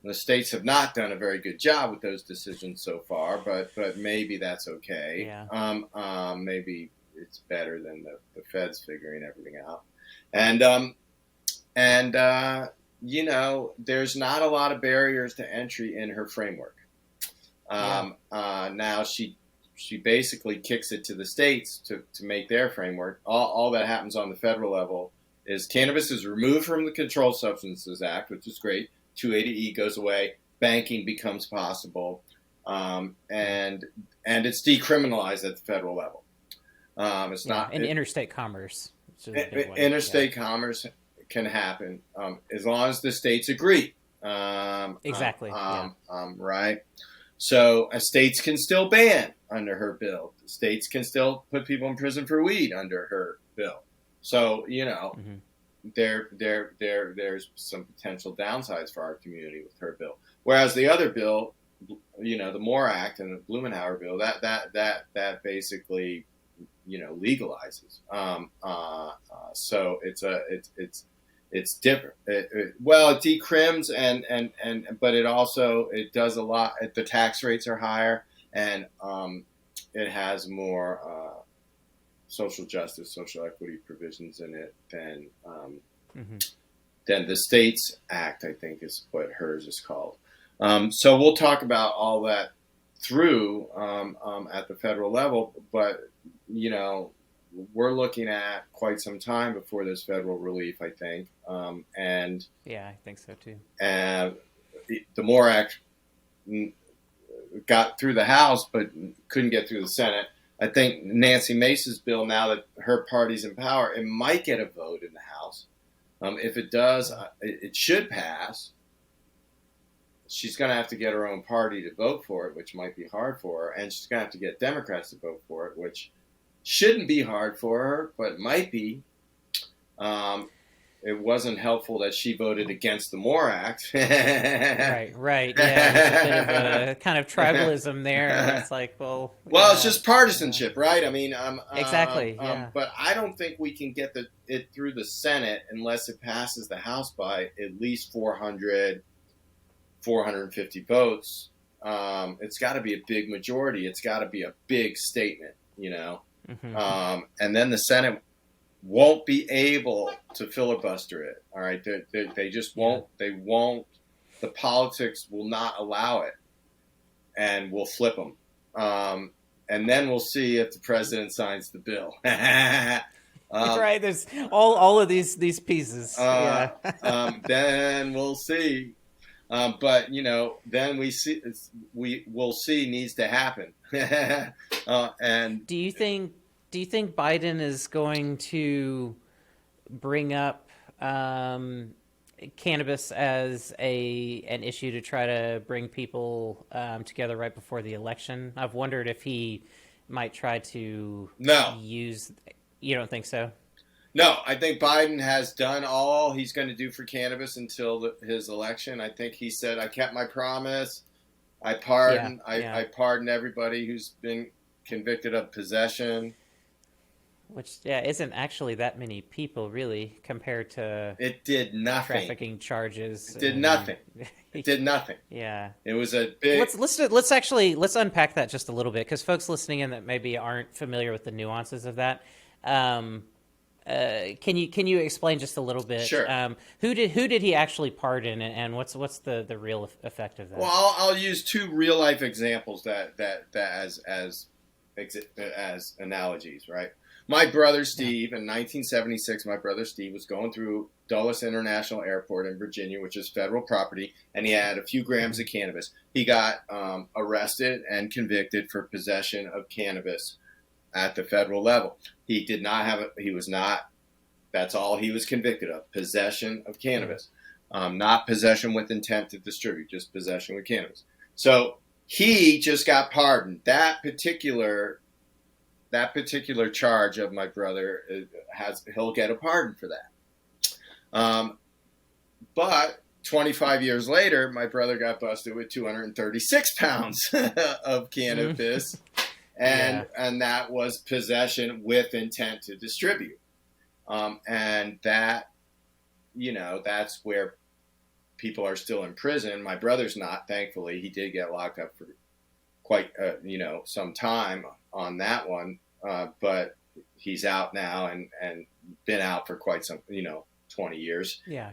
the states have not done a very good job with those decisions so far, but maybe that's okay. Yeah. Maybe it's better than the feds figuring everything out. And there's not a lot of barriers to entry in her framework. Now she basically kicks it to the states to make their framework. All that happens on the federal level is cannabis is removed from the Controlled Substances Act, which is great. 280E goes away, banking becomes possible, and it's decriminalized at the federal level. It's not interstate commerce. Interstate commerce can happen as long as the states agree. Exactly. Right. So states can still ban under her bill. States can still put people in prison for weed under her bill. So there's some potential downsides for our community with her bill. Whereas the other bill, the MORE Act and the Blumenauer bill, that basically, legalizes. So it's different. It decrims but it does a lot. The tax rates are higher, and it has more social justice, social equity provisions in it than the States Act, I think is what hers is called. So we'll talk about all that through at the federal level, but, you know, we're looking at quite some time before there's federal relief, I think. And yeah, I think so too. The MORE Act got through the House, but couldn't get through the Senate. I think Nancy Mace's bill, now that her party's in power, it might get a vote in the House. If it does, it should pass. She's going to have to get her own party to vote for it, which might be hard for her. And she's going to have to get Democrats to vote for it, which shouldn't be hard for her, but might be. It wasn't helpful that she voted against the MORE Act. Right. Yeah, there's a bit of a kind of tribalism there. It's like, well, it's just partisanship, right? I mean, exactly. Yeah. But I don't think we can get it through the Senate unless it passes the House by at least 400, 450 votes. It's got to be a big majority. It's got to be a big statement, you know. And then the Senate won't be able to filibuster it. All right, they just won't. They won't. The politics will not allow it, and we'll flip them. And then we'll see if the president signs the bill. Right. There's all of these pieces. Then we'll see. But you know, then we will see needs to happen. And do you think Biden is going to bring up cannabis as an issue to try to bring people together right before the election? I've wondered if he might try to use. You don't think so? No, I think Biden has done all he's going to do for cannabis until his election. I think he said, "I kept my promise. I pardon. I pardon everybody who's been convicted of possession." Which isn't actually that many people really compared to it did nothing trafficking charges. It did nothing. It did nothing. Yeah, it was a big. Let's unpack that just a little bit, because folks listening in that maybe aren't familiar with the nuances of that. Can you explain just a little bit? Sure. Who did he actually pardon, and what's the real effect of that? Well, I'll use two real life examples that as analogies, right? My brother Steve, in 1976, my brother Steve was going through Dulles International Airport in Virginia, which is federal property, and he had a few grams of cannabis. He got arrested and convicted for possession of cannabis at the federal level. He did not have he was not, that's all he was convicted of, possession of cannabis. Not possession with intent to distribute, just possession with cannabis. So he just got pardoned. That particular charge of my brother he'll get a pardon for that. But 25 years later, my brother got busted with 236 pounds of cannabis, and that was possession with intent to distribute. And that, that's where people are still in prison. My brother's not, thankfully. He did get locked up for quite, some time on that one. But he's out now and been out for quite some, 20 years. Yeah.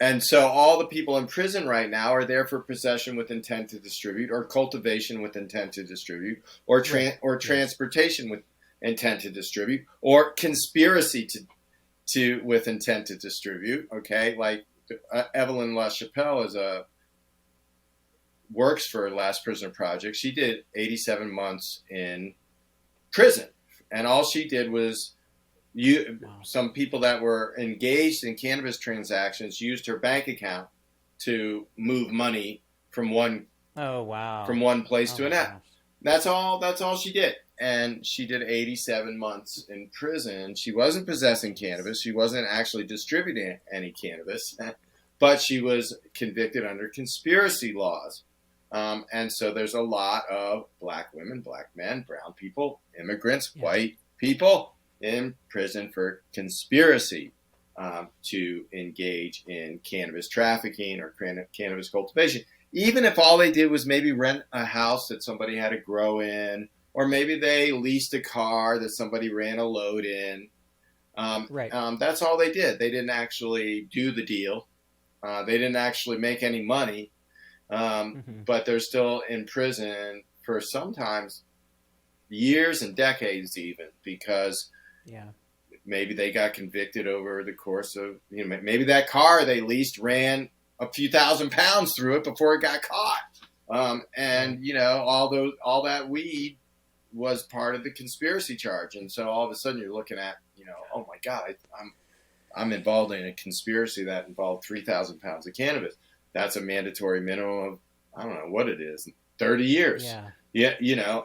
And so all the people in prison right now are there for possession with intent to distribute, or cultivation with intent to distribute, or transportation with intent to distribute, or conspiracy to with intent to distribute. Okay, like Evelyn LaChapelle works for Last Prisoner Project. She did 87 months in prison, and all she did was some people that were engaged in cannabis transactions used her bank account to move money from one place to another. That's all she did. And she did 87 months in prison. She wasn't possessing cannabis. She wasn't actually distributing any cannabis, but she was convicted under conspiracy laws. And so there's a lot of black women, black men, brown people, immigrants, white people in prison for conspiracy to engage in cannabis trafficking or cannabis cultivation. even if all they did was maybe rent a house that somebody had to grow in, or maybe they leased a car that somebody ran a load in. Right. That's all they did. They didn't actually do the deal. They didn't actually make any money, but they're still in prison for sometimes years and decades even, because maybe they got convicted over the course of, maybe that car they leased ran a few £1,000s through it before it got caught. And all that weed was part of the conspiracy charge. And so all of a sudden you're looking at, oh my God, I'm involved in a conspiracy that involved 3,000 pounds of cannabis. That's a mandatory minimum of, I don't know what it is, 30 years. Yeah.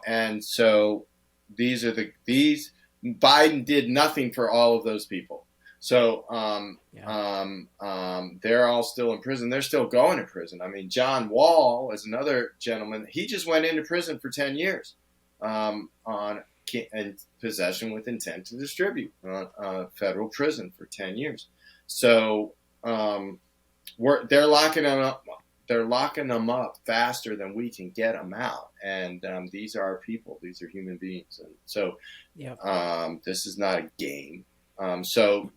And so Biden did nothing for all of those people. So, they're all still in prison. They're still going to prison. I mean, John Wall is another gentleman. He just went into prison for 10 years, on possession with intent to distribute, federal prison for 10 years. So, they're locking them up. They're locking them up faster than we can get them out. And these are people. These are human beings. And so, this is not a game. So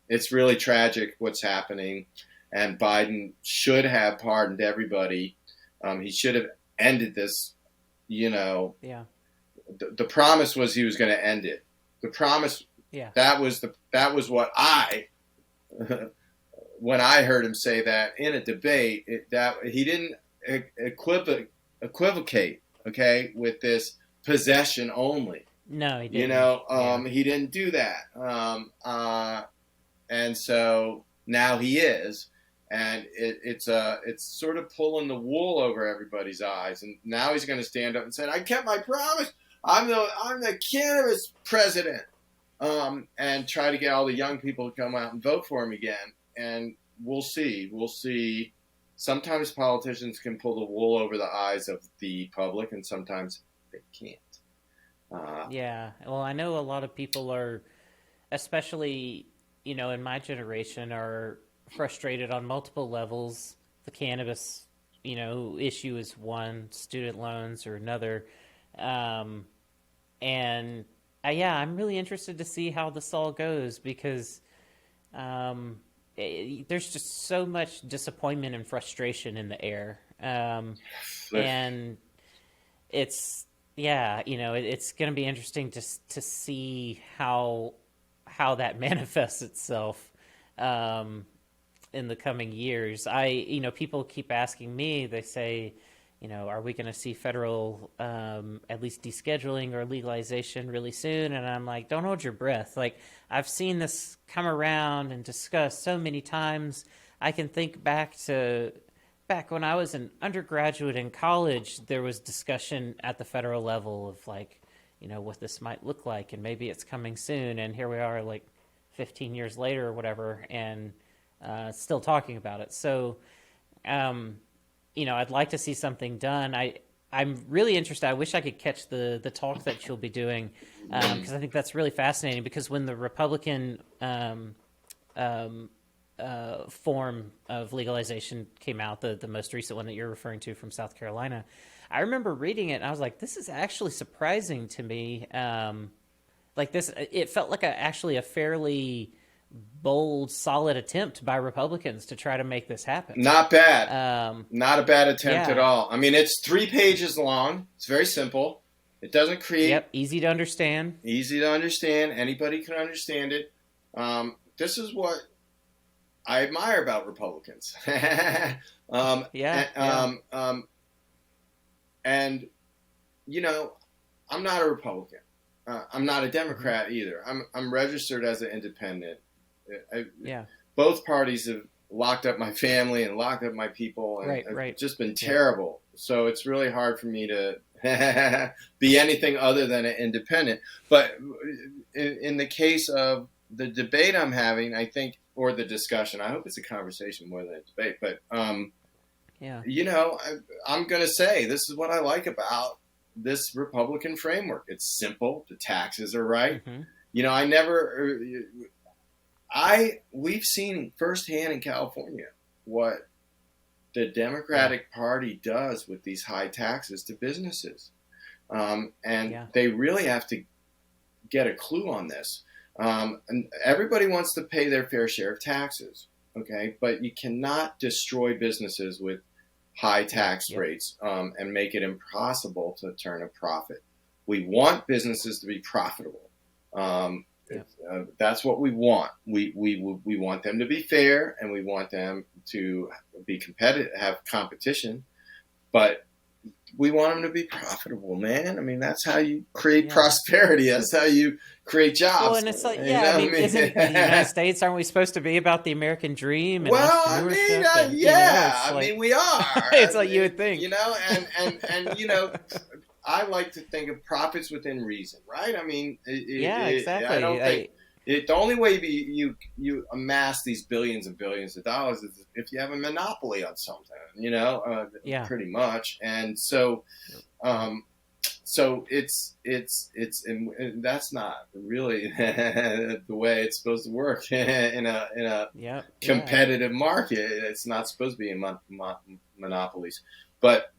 it's really tragic what's happening, and Biden should have pardoned everybody. He should have ended this. The promise was he was going to end it. The promise. That was what when I heard him say that in a debate, that he didn't equivocate, okay, with this possession only. No, he didn't. He didn't do that. And so now he is, and it's sort of pulling the wool over everybody's eyes. And now he's going to stand up and say, "I kept my promise. I'm the cannabis president," and try to get all the young people to come out and vote for him again. And we'll see. We'll see. Sometimes politicians can pull the wool over the eyes of the public, and sometimes they can't. Well, I know a lot of people are, especially, in my generation, are frustrated on multiple levels. The cannabis, issue is one, student loans are another. I'm really interested to see how this all goes, because there's just so much disappointment and frustration in the air. And it's... it's going to be interesting to see how that manifests itself in the coming years. People keep asking me, they say, are we going to see federal at least descheduling or legalization really soon? And I'm like, don't hold your breath. Like, I've seen this come around and discussed so many times. I can think back when I was an undergraduate in college, there was discussion at the federal level of what this might look like, and maybe it's coming soon. And here we are 15 years later or whatever, and still talking about it. So, I'd like to see something done. I'm really interested. I wish I could catch the talk that you'll be doing, because I think that's really fascinating, because when the Republican form of legalization came out, the most recent one that you're referring to from South Carolina, I remember reading it and I was like, this is actually surprising to me. It felt like actually a fairly bold, solid attempt by Republicans to try to make this happen. Not bad. Not a bad attempt at all. I mean, it's 3 pages long. It's very simple. It doesn't create... Yep, easy to understand. Easy to understand. Anybody can understand it. This is what I admire about Republicans. And I'm not a Republican. I'm not a Democrat either. I'm registered as an independent. Both parties have locked up my family and locked up my people, and it's just been terrible. So it's really hard for me to be anything other than an independent. But in the case of the debate I'm having, I think, or the discussion, I hope it's a conversation more than a debate. But I'm going to say this is what I like about this Republican framework. It's simple. The taxes are right. We've seen firsthand in California what the Democratic Party does with these high taxes to businesses. And they really have to get a clue on this. And everybody wants to pay their fair share of taxes, okay? But you cannot destroy businesses with high tax rates and make it impossible to turn a profit. We want businesses to be profitable. That's what we want. We want them to be fair, and we want them to be competitive, have competition, but we want them to be profitable, man. I mean, that's how you create prosperity. That's how you create jobs. Well, and it's like, isn't the United States, aren't we supposed to be about the American dream and entrepreneurship? I mean, we are. It's like you would think. And I like to think of profits within reason, right? I mean, exactly. I don't think the only way you amass these billions and billions of dollars is if you have a monopoly on something, pretty much. And so it's and that's not really the way it's supposed to work in a competitive market. It's not supposed to be in monopolies. But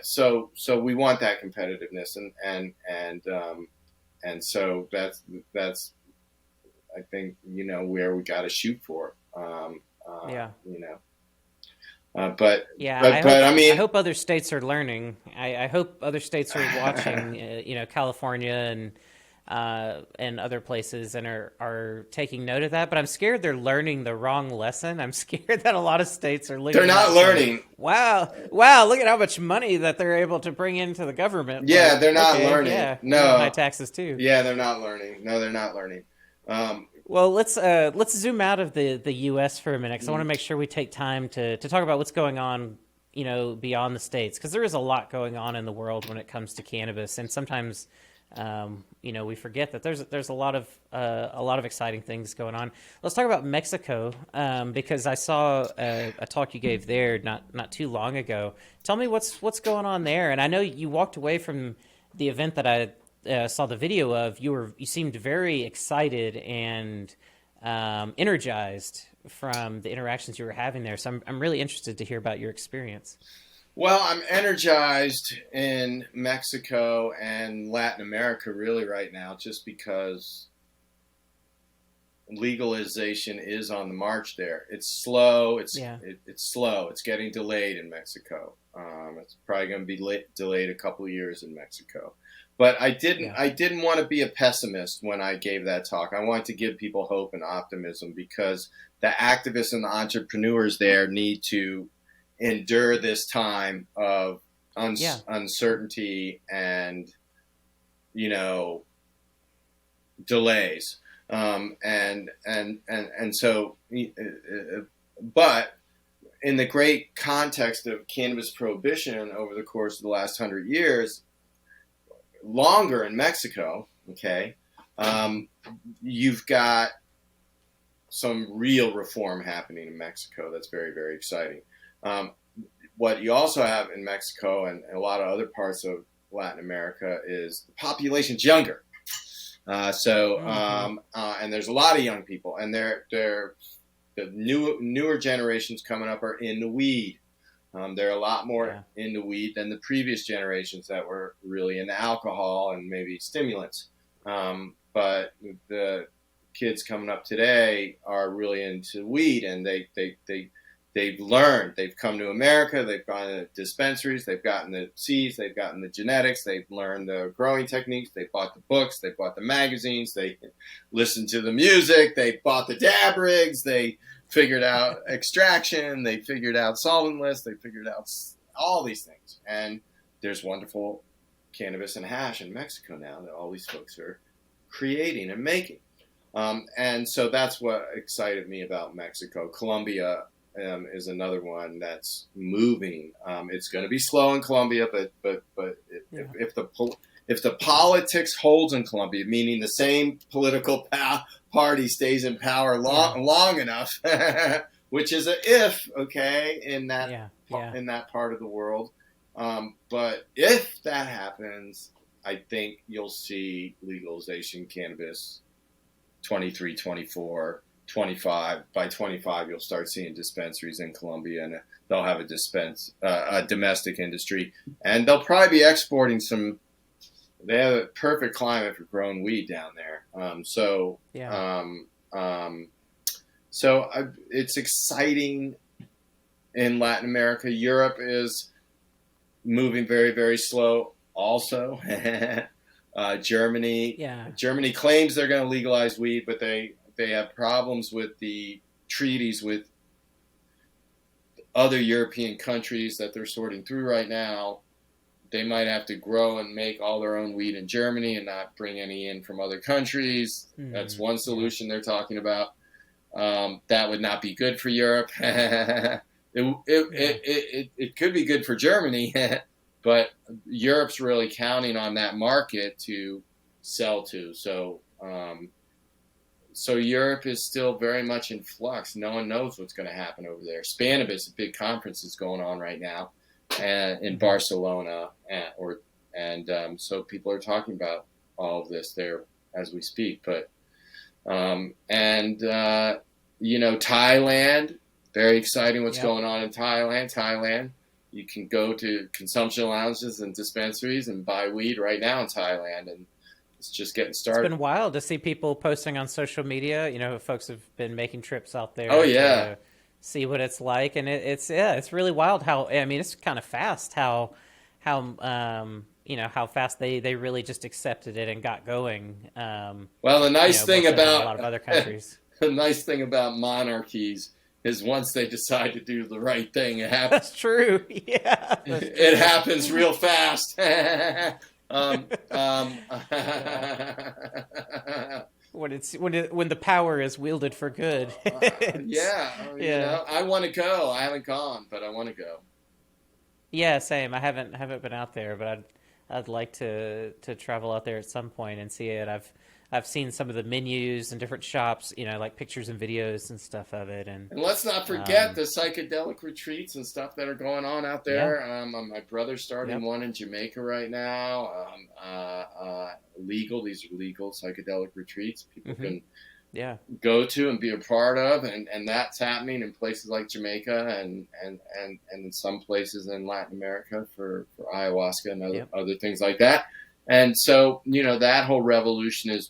so we want that competitiveness, and so that's I think where we got to shoot for. I hope other states are learning. I hope other states are watching. California and other places and are taking note of that. But I'm scared they're learning the wrong lesson. I'm scared that a lot of states are learning. They're not learning. Wow! Look at how much money that they're able to bring into the government. Yeah, they're not learning. Yeah, no, high taxes too. Yeah, they're not learning. No, they're not learning. Well, let's zoom out of the U.S. for a minute, because I want to make sure we take time to talk about what's going on, beyond the states, because there is a lot going on in the world when it comes to cannabis, and sometimes, we forget that there's a lot of exciting things going on. Let's talk about Mexico, because I saw a talk you gave there not too long ago. Tell me what's going on there, and I know you walked away from the event that I saw the video of. You seemed very excited and energized from the interactions you were having there. So I'm really interested to hear about your experience. Well, I'm energized in Mexico and Latin America really right now, just because legalization is on the march there. It's slow. It's slow. It's getting delayed in Mexico. It's probably going to be delayed a couple of years in Mexico. But I didn't want to be a pessimist when I gave that talk. I wanted to give people hope and optimism, because the activists and the entrepreneurs there need to endure this time of uncertainty and delays. So, but in the great context of cannabis prohibition over the course of the last 100 years. Longer in Mexico, okay, you've got some real reform happening in Mexico that's very, very exciting. What you also have in Mexico and a lot of other parts of Latin America is the population's younger. And there's a lot of young people, and the newer generations coming up are into weed. They're a lot more into weed than the previous generations that were really into alcohol and maybe stimulants. But the kids coming up today are really into weed, and they've learned. They've come to America. They've gone to dispensaries. They've gotten the seeds. They've gotten the genetics. They've learned the growing techniques. They bought the books. They bought the magazines. They listened to the music. They bought the dab rigs. They figured out extraction. They figured out solventless. They figured out all these things. And there's wonderful cannabis and hash in Mexico now that all these folks are creating and making. And so that's what excited me about Mexico. Colombia is another one that's moving. It's going to be slow in Colombia, but if the politics holds in Colombia, meaning the same political party stays in power long enough, which is a if, okay, in that part of the world. But if that happens, I think you'll see legalization cannabis 23, 24, By 25, you'll start seeing dispensaries in Colombia, and they'll have a domestic industry, and they'll probably be exporting some. They have a perfect climate for growing weed down there. It's exciting in Latin America. Europe is moving very, very slow also. Germany claims they're going to legalize weed, but they have problems with the treaties with other European countries that they're sorting through right now. They might have to grow and make all their own weed in Germany and not bring any in from other countries. That's one solution they're talking about. That would not be good for Europe. It could be good for Germany, but Europe's really counting on that market to sell to. So Europe is still very much in flux. No one knows what's going to happen over there. Cannabis, a big conference, is going on right now in Barcelona, so people are talking about all of this there as we speak. But Thailand, very exciting what's going on in Thailand. You can go to consumption lounges and dispensaries and buy weed right now in Thailand, and it's just getting started. It's been wild to see people posting on social media. Folks have been making trips out there. Oh yeah. To see what it's like, and it's really wild how, it's kind of fast how fast they really just accepted it and got going. Well, the nice thing about a lot of other countries. The nice thing about monarchies is once they decide to do the right thing, it happens. That's true. Yeah. It happens real fast. When the power is wielded for good. I want to go. I haven't gone, but I want to go. Yeah, same. I haven't been out there, but I'd like to travel out there at some point and see it. I've seen some of the menus and different shops, like pictures and videos and stuff of it. And let's not forget the psychedelic retreats and stuff that are going on out there. Yeah. My brother's starting one in Jamaica right now. These are legal psychedelic retreats people can go to and be a part of, and that's happening in places like Jamaica and in some places in Latin America for ayahuasca and other things like that. And so, that whole revolution is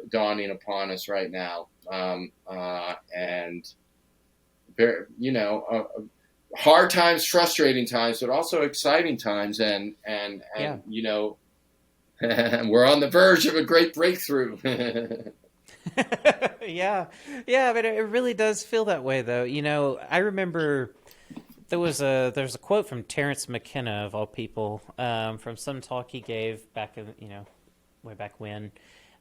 dawning upon us right now. And very, hard times, frustrating times, but also exciting times. And we're on the verge of a great breakthrough. Yeah, but it really does feel that way, though. I remember there's a quote from Terrence McKenna, of all people, from some talk he gave back in, way back when.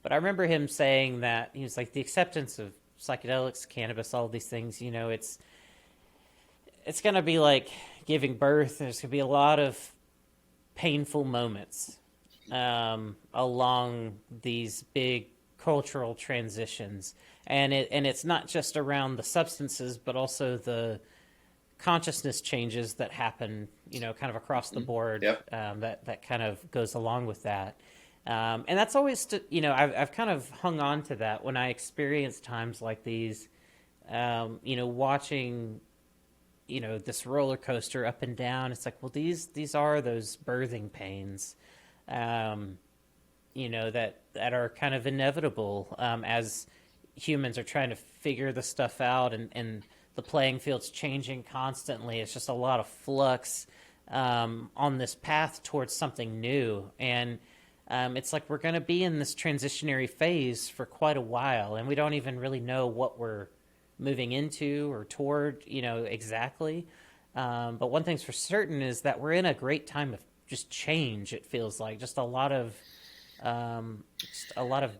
But I remember him saying that he was like, the acceptance of psychedelics, cannabis, all these things, it's going to be like giving birth. There's going to be a lot of painful moments along these big cultural transitions, and it's not just around the substances, but also the consciousness changes that happen, kind of across the board. That kind of goes along with that, and that's always I've kind of hung on to that when I experience times like these, watching this roller coaster up and down. It's like, well, these are those birthing pains, that are kind of inevitable as humans are trying to figure the stuff out, and the playing field's changing constantly. It's just a lot of flux on this path towards something new. And it's like we're going to be in this transitionary phase for quite a while, and we don't even really know what we're moving into or toward, exactly. But one thing's for certain is that we're in a great time of just change. It feels like just a lot of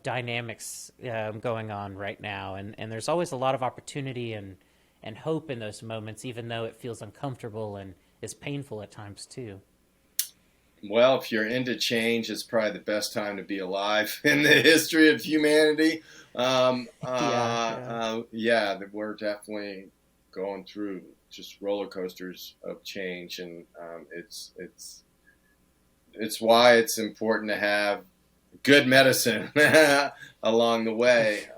dynamics going on right now, and there's always a lot of opportunity and hope in those moments, even though it feels uncomfortable and is painful at times too. Well, if you're into change, it's probably the best time to be alive in the history of humanity. We're definitely going through just roller coasters of change, and it's why it's important to have good medicine along the way.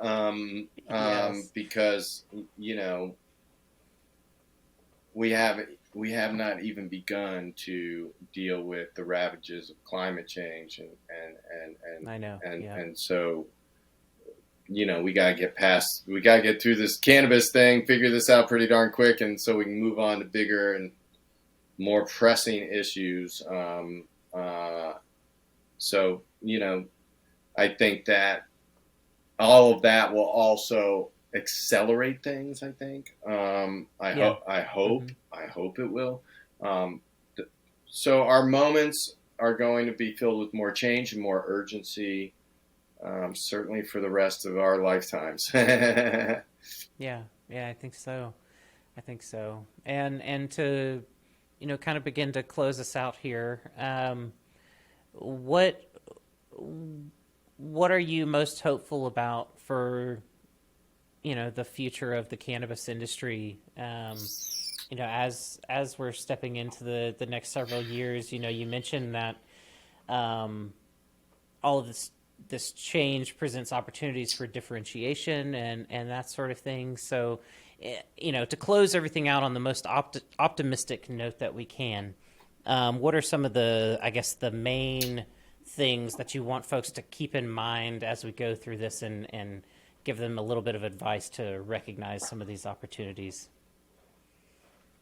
Yes. because we have not even begun to deal with the ravages of climate change, I know. Yeah. and so we gotta get through this cannabis thing, figure this out pretty darn quick, and so we can move on to bigger and more pressing issues. So I think that all of that will also accelerate things. I think. Yeah. I hope. Mm-hmm. I hope it will. Um, so our moments are going to be filled with more change and more urgency. Certainly for the rest of our lifetimes. Yeah. Yeah. I think so. I think so. And to kind of begin to close us out here. What what are you most hopeful about for the future of the cannabis industry? As we're stepping into the next several years, you mentioned that all of this change presents opportunities for differentiation and that sort of thing. So, to close everything out on the most optimistic note that we can, what are some of the main things that you want folks to keep in mind as we go through this and give them a little bit of advice to recognize some of these opportunities?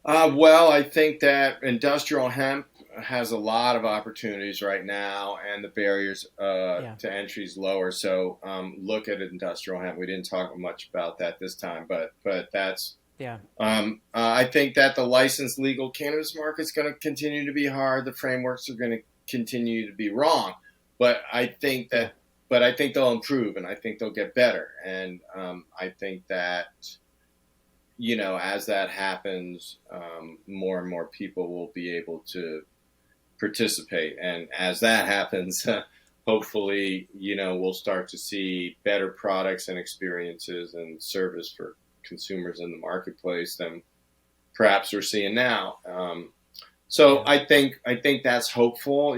Well, I think that industrial hemp has a lot of opportunities right now, and the barriers to entry is lower. So look at industrial hemp. We didn't talk much about that this time, but that's I think that the licensed legal cannabis market is going to continue to be hard. The frameworks are going to continue to be wrong, but I think they'll improve, and I think they'll get better, and I think that. As that happens, more and more people will be able to participate. And as that happens, hopefully, we'll start to see better products and experiences and service for consumers in the marketplace than perhaps we're seeing now. I think that's hopeful.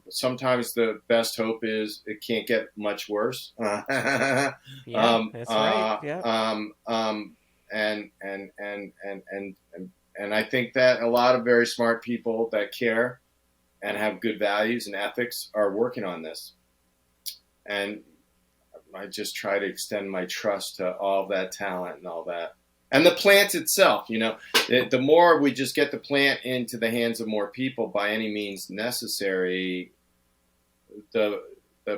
Sometimes the best hope is it can't get much worse. That's right. Yeah. And I think that a lot of very smart people that care and have good values and ethics are working on this. And I just try to extend my trust to all that talent and all that. And the plant itself, the more we just get the plant into the hands of more people by any means necessary, the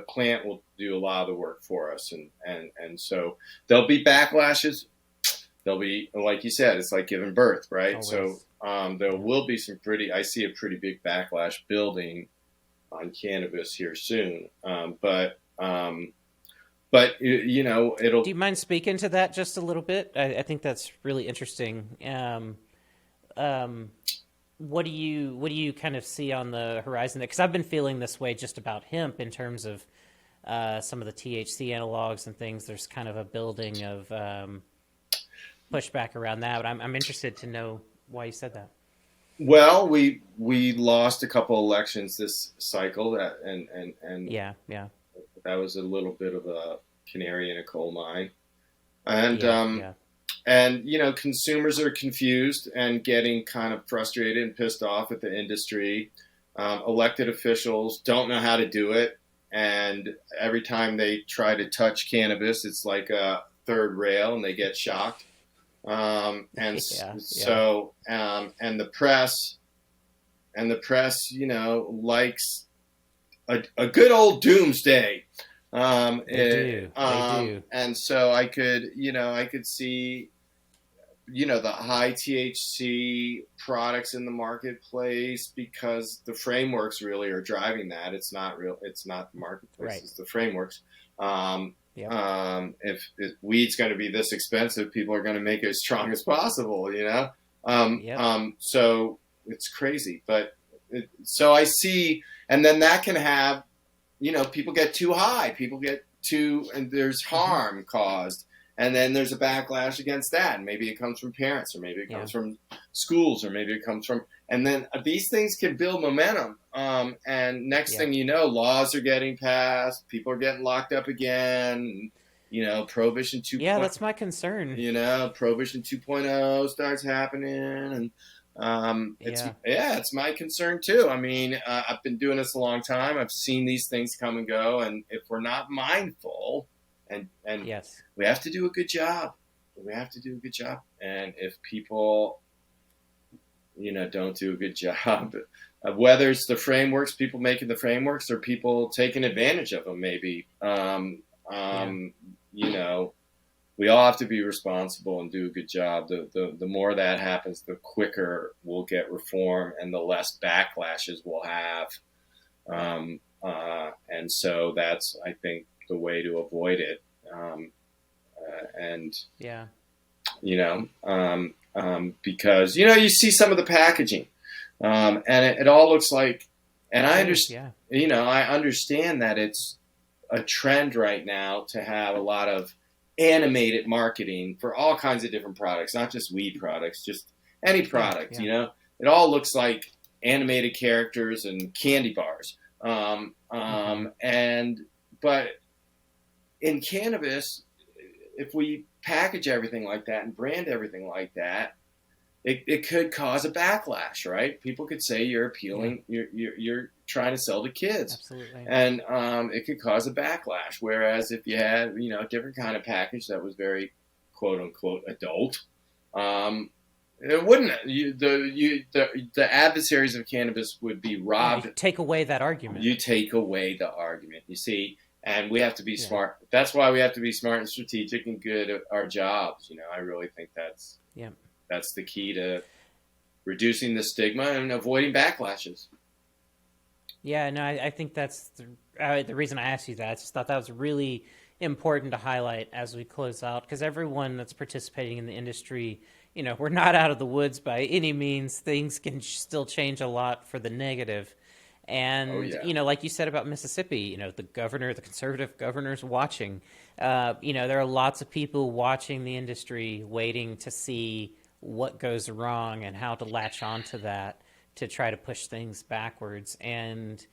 plant will do a lot of the work for us. And so there'll be backlashes. There'll be, like you said, it's like giving birth, right? Always. So there will be I see a pretty big backlash building on cannabis here soon. But it'll. Do you mind speaking to that just a little bit? I think that's really interesting. What do you kind of see on the horizon there? Because I've been feeling this way just about hemp in terms of some of the THC analogs and things. There's kind of a building of pushback around that, but I'm interested to know why you said that. Well, we lost a couple elections this cycle, and that was a little bit of a canary in a coal mine, and consumers are confused and getting kind of frustrated and pissed off at the industry. Elected officials don't know how to do it, and every time they try to touch cannabis, it's like a third rail, and they get shocked. And the press, likes a good old doomsday. They do. And so I could see, the high THC products in the marketplace because the frameworks really are driving that. It's not the marketplace, right. It's the frameworks. If weed's going to be this expensive, people are going to make it as strong as possible, so it's crazy, so I see, and then that can have, people get too high, and there's harm caused, and then there's a backlash against that, and maybe it comes from parents, or maybe it comes from schools, or maybe it comes from, and then these things can build momentum. And next thing you know, laws are getting passed, people are getting locked up again, Prohibition 2.0. Yeah, that's my concern. Prohibition 2.0 starts happening, and it's my concern too. I mean, I've been doing this a long time. I've seen these things come and go, and if we're not mindful, and yes, we have to do a good job. And if people, don't do a good job, whether it's the frameworks, people making the frameworks, or people taking advantage of them, maybe, we all have to be responsible and do a good job. The more that happens, the quicker we'll get reform and the less backlashes we'll have. And so that's, I think, the way to avoid it. Because, you see some of the packaging, and it all looks like, and I understand, I understand that it's a trend right now to have a lot of animated marketing for all kinds of different products, not just weed products, just any product. It all looks like animated characters and candy bars. But in cannabis, if we package everything like that and brand everything like that, it could cause a backlash, right? People could say you're appealing, you're trying to sell to kids. Absolutely. And it could cause a backlash. Whereas if you had, a different kind of package that was very quote unquote adult, it wouldn't. The adversaries of cannabis would be robbed. You take away that argument. You take away the argument. You see. And we have to be smart. That's why we have to be smart and strategic and good at our jobs. I really think that's the key to reducing the stigma and avoiding backlashes. Yeah, no, I think that's the reason I asked you that. I just thought that was really important to highlight as we close out, because everyone that's participating in the industry, we're not out of the woods by any means. Things can still change a lot for the negative. And, like you said about Mississippi, the conservative governor's watching. There are lots of people watching the industry, waiting to see what goes wrong and how to latch onto that to try to push things backwards. And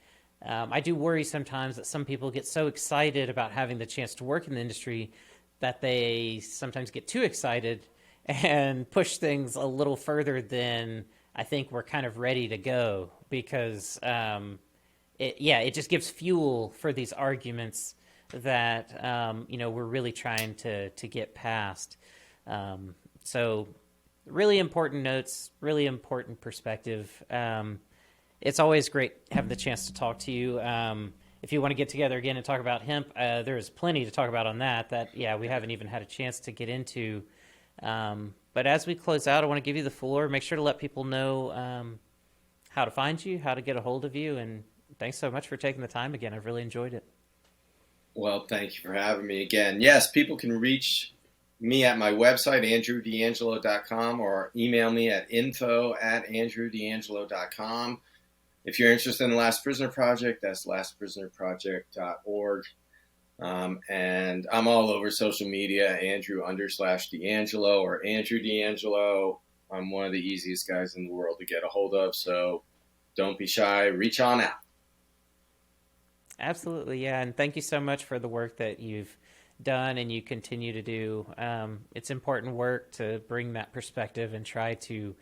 I do worry sometimes that some people get so excited about having the chance to work in the industry that they sometimes get too excited and push things a little further than I think we're kind of ready to go, because it just gives fuel for these arguments that we're really trying to get past. So really important notes, really important perspective. It's always great having the chance to talk to you. If you want to get together again and talk about hemp, there's plenty to talk about on that we haven't even had a chance to get into. But as we close out, I want to give you the floor. Make sure to let people know how to find you, how to get a hold of you, and thanks so much for taking the time again. I've really enjoyed it. Well, thank you for having me again. Yes, people can reach me at my website, andrewdeangelo.com, or email me at info@andrewdeangelo.com. If you're interested in the Last Prisoner Project, that's lastprisonerproject.org. And I'm all over social media, Andrew_DeAngelo or Andrew DeAngelo. I'm one of the easiest guys in the world to get a hold of, so don't be shy. Reach on out. Absolutely, yeah. And thank you so much for the work that you've done and you continue to do. It's important work to bring that perspective and try to,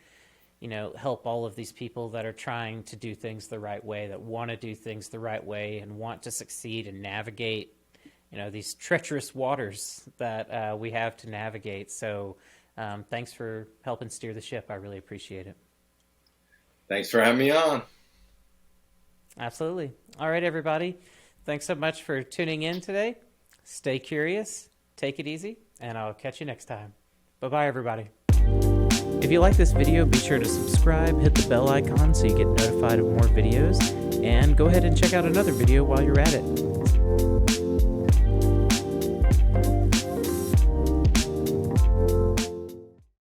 help all of these people that are trying to do things the right way, that want to do things the right way and want to succeed and navigate these treacherous waters that we have to navigate. So thanks for helping steer the ship. I really appreciate it. Thanks for having me on. Absolutely. All right, everybody. Thanks so much for tuning in today. Stay curious, take it easy, and I'll catch you next time. Bye-bye, everybody. If you like this video, be sure to subscribe, hit the bell icon so you get notified of more videos, and go ahead and check out another video while you're at it.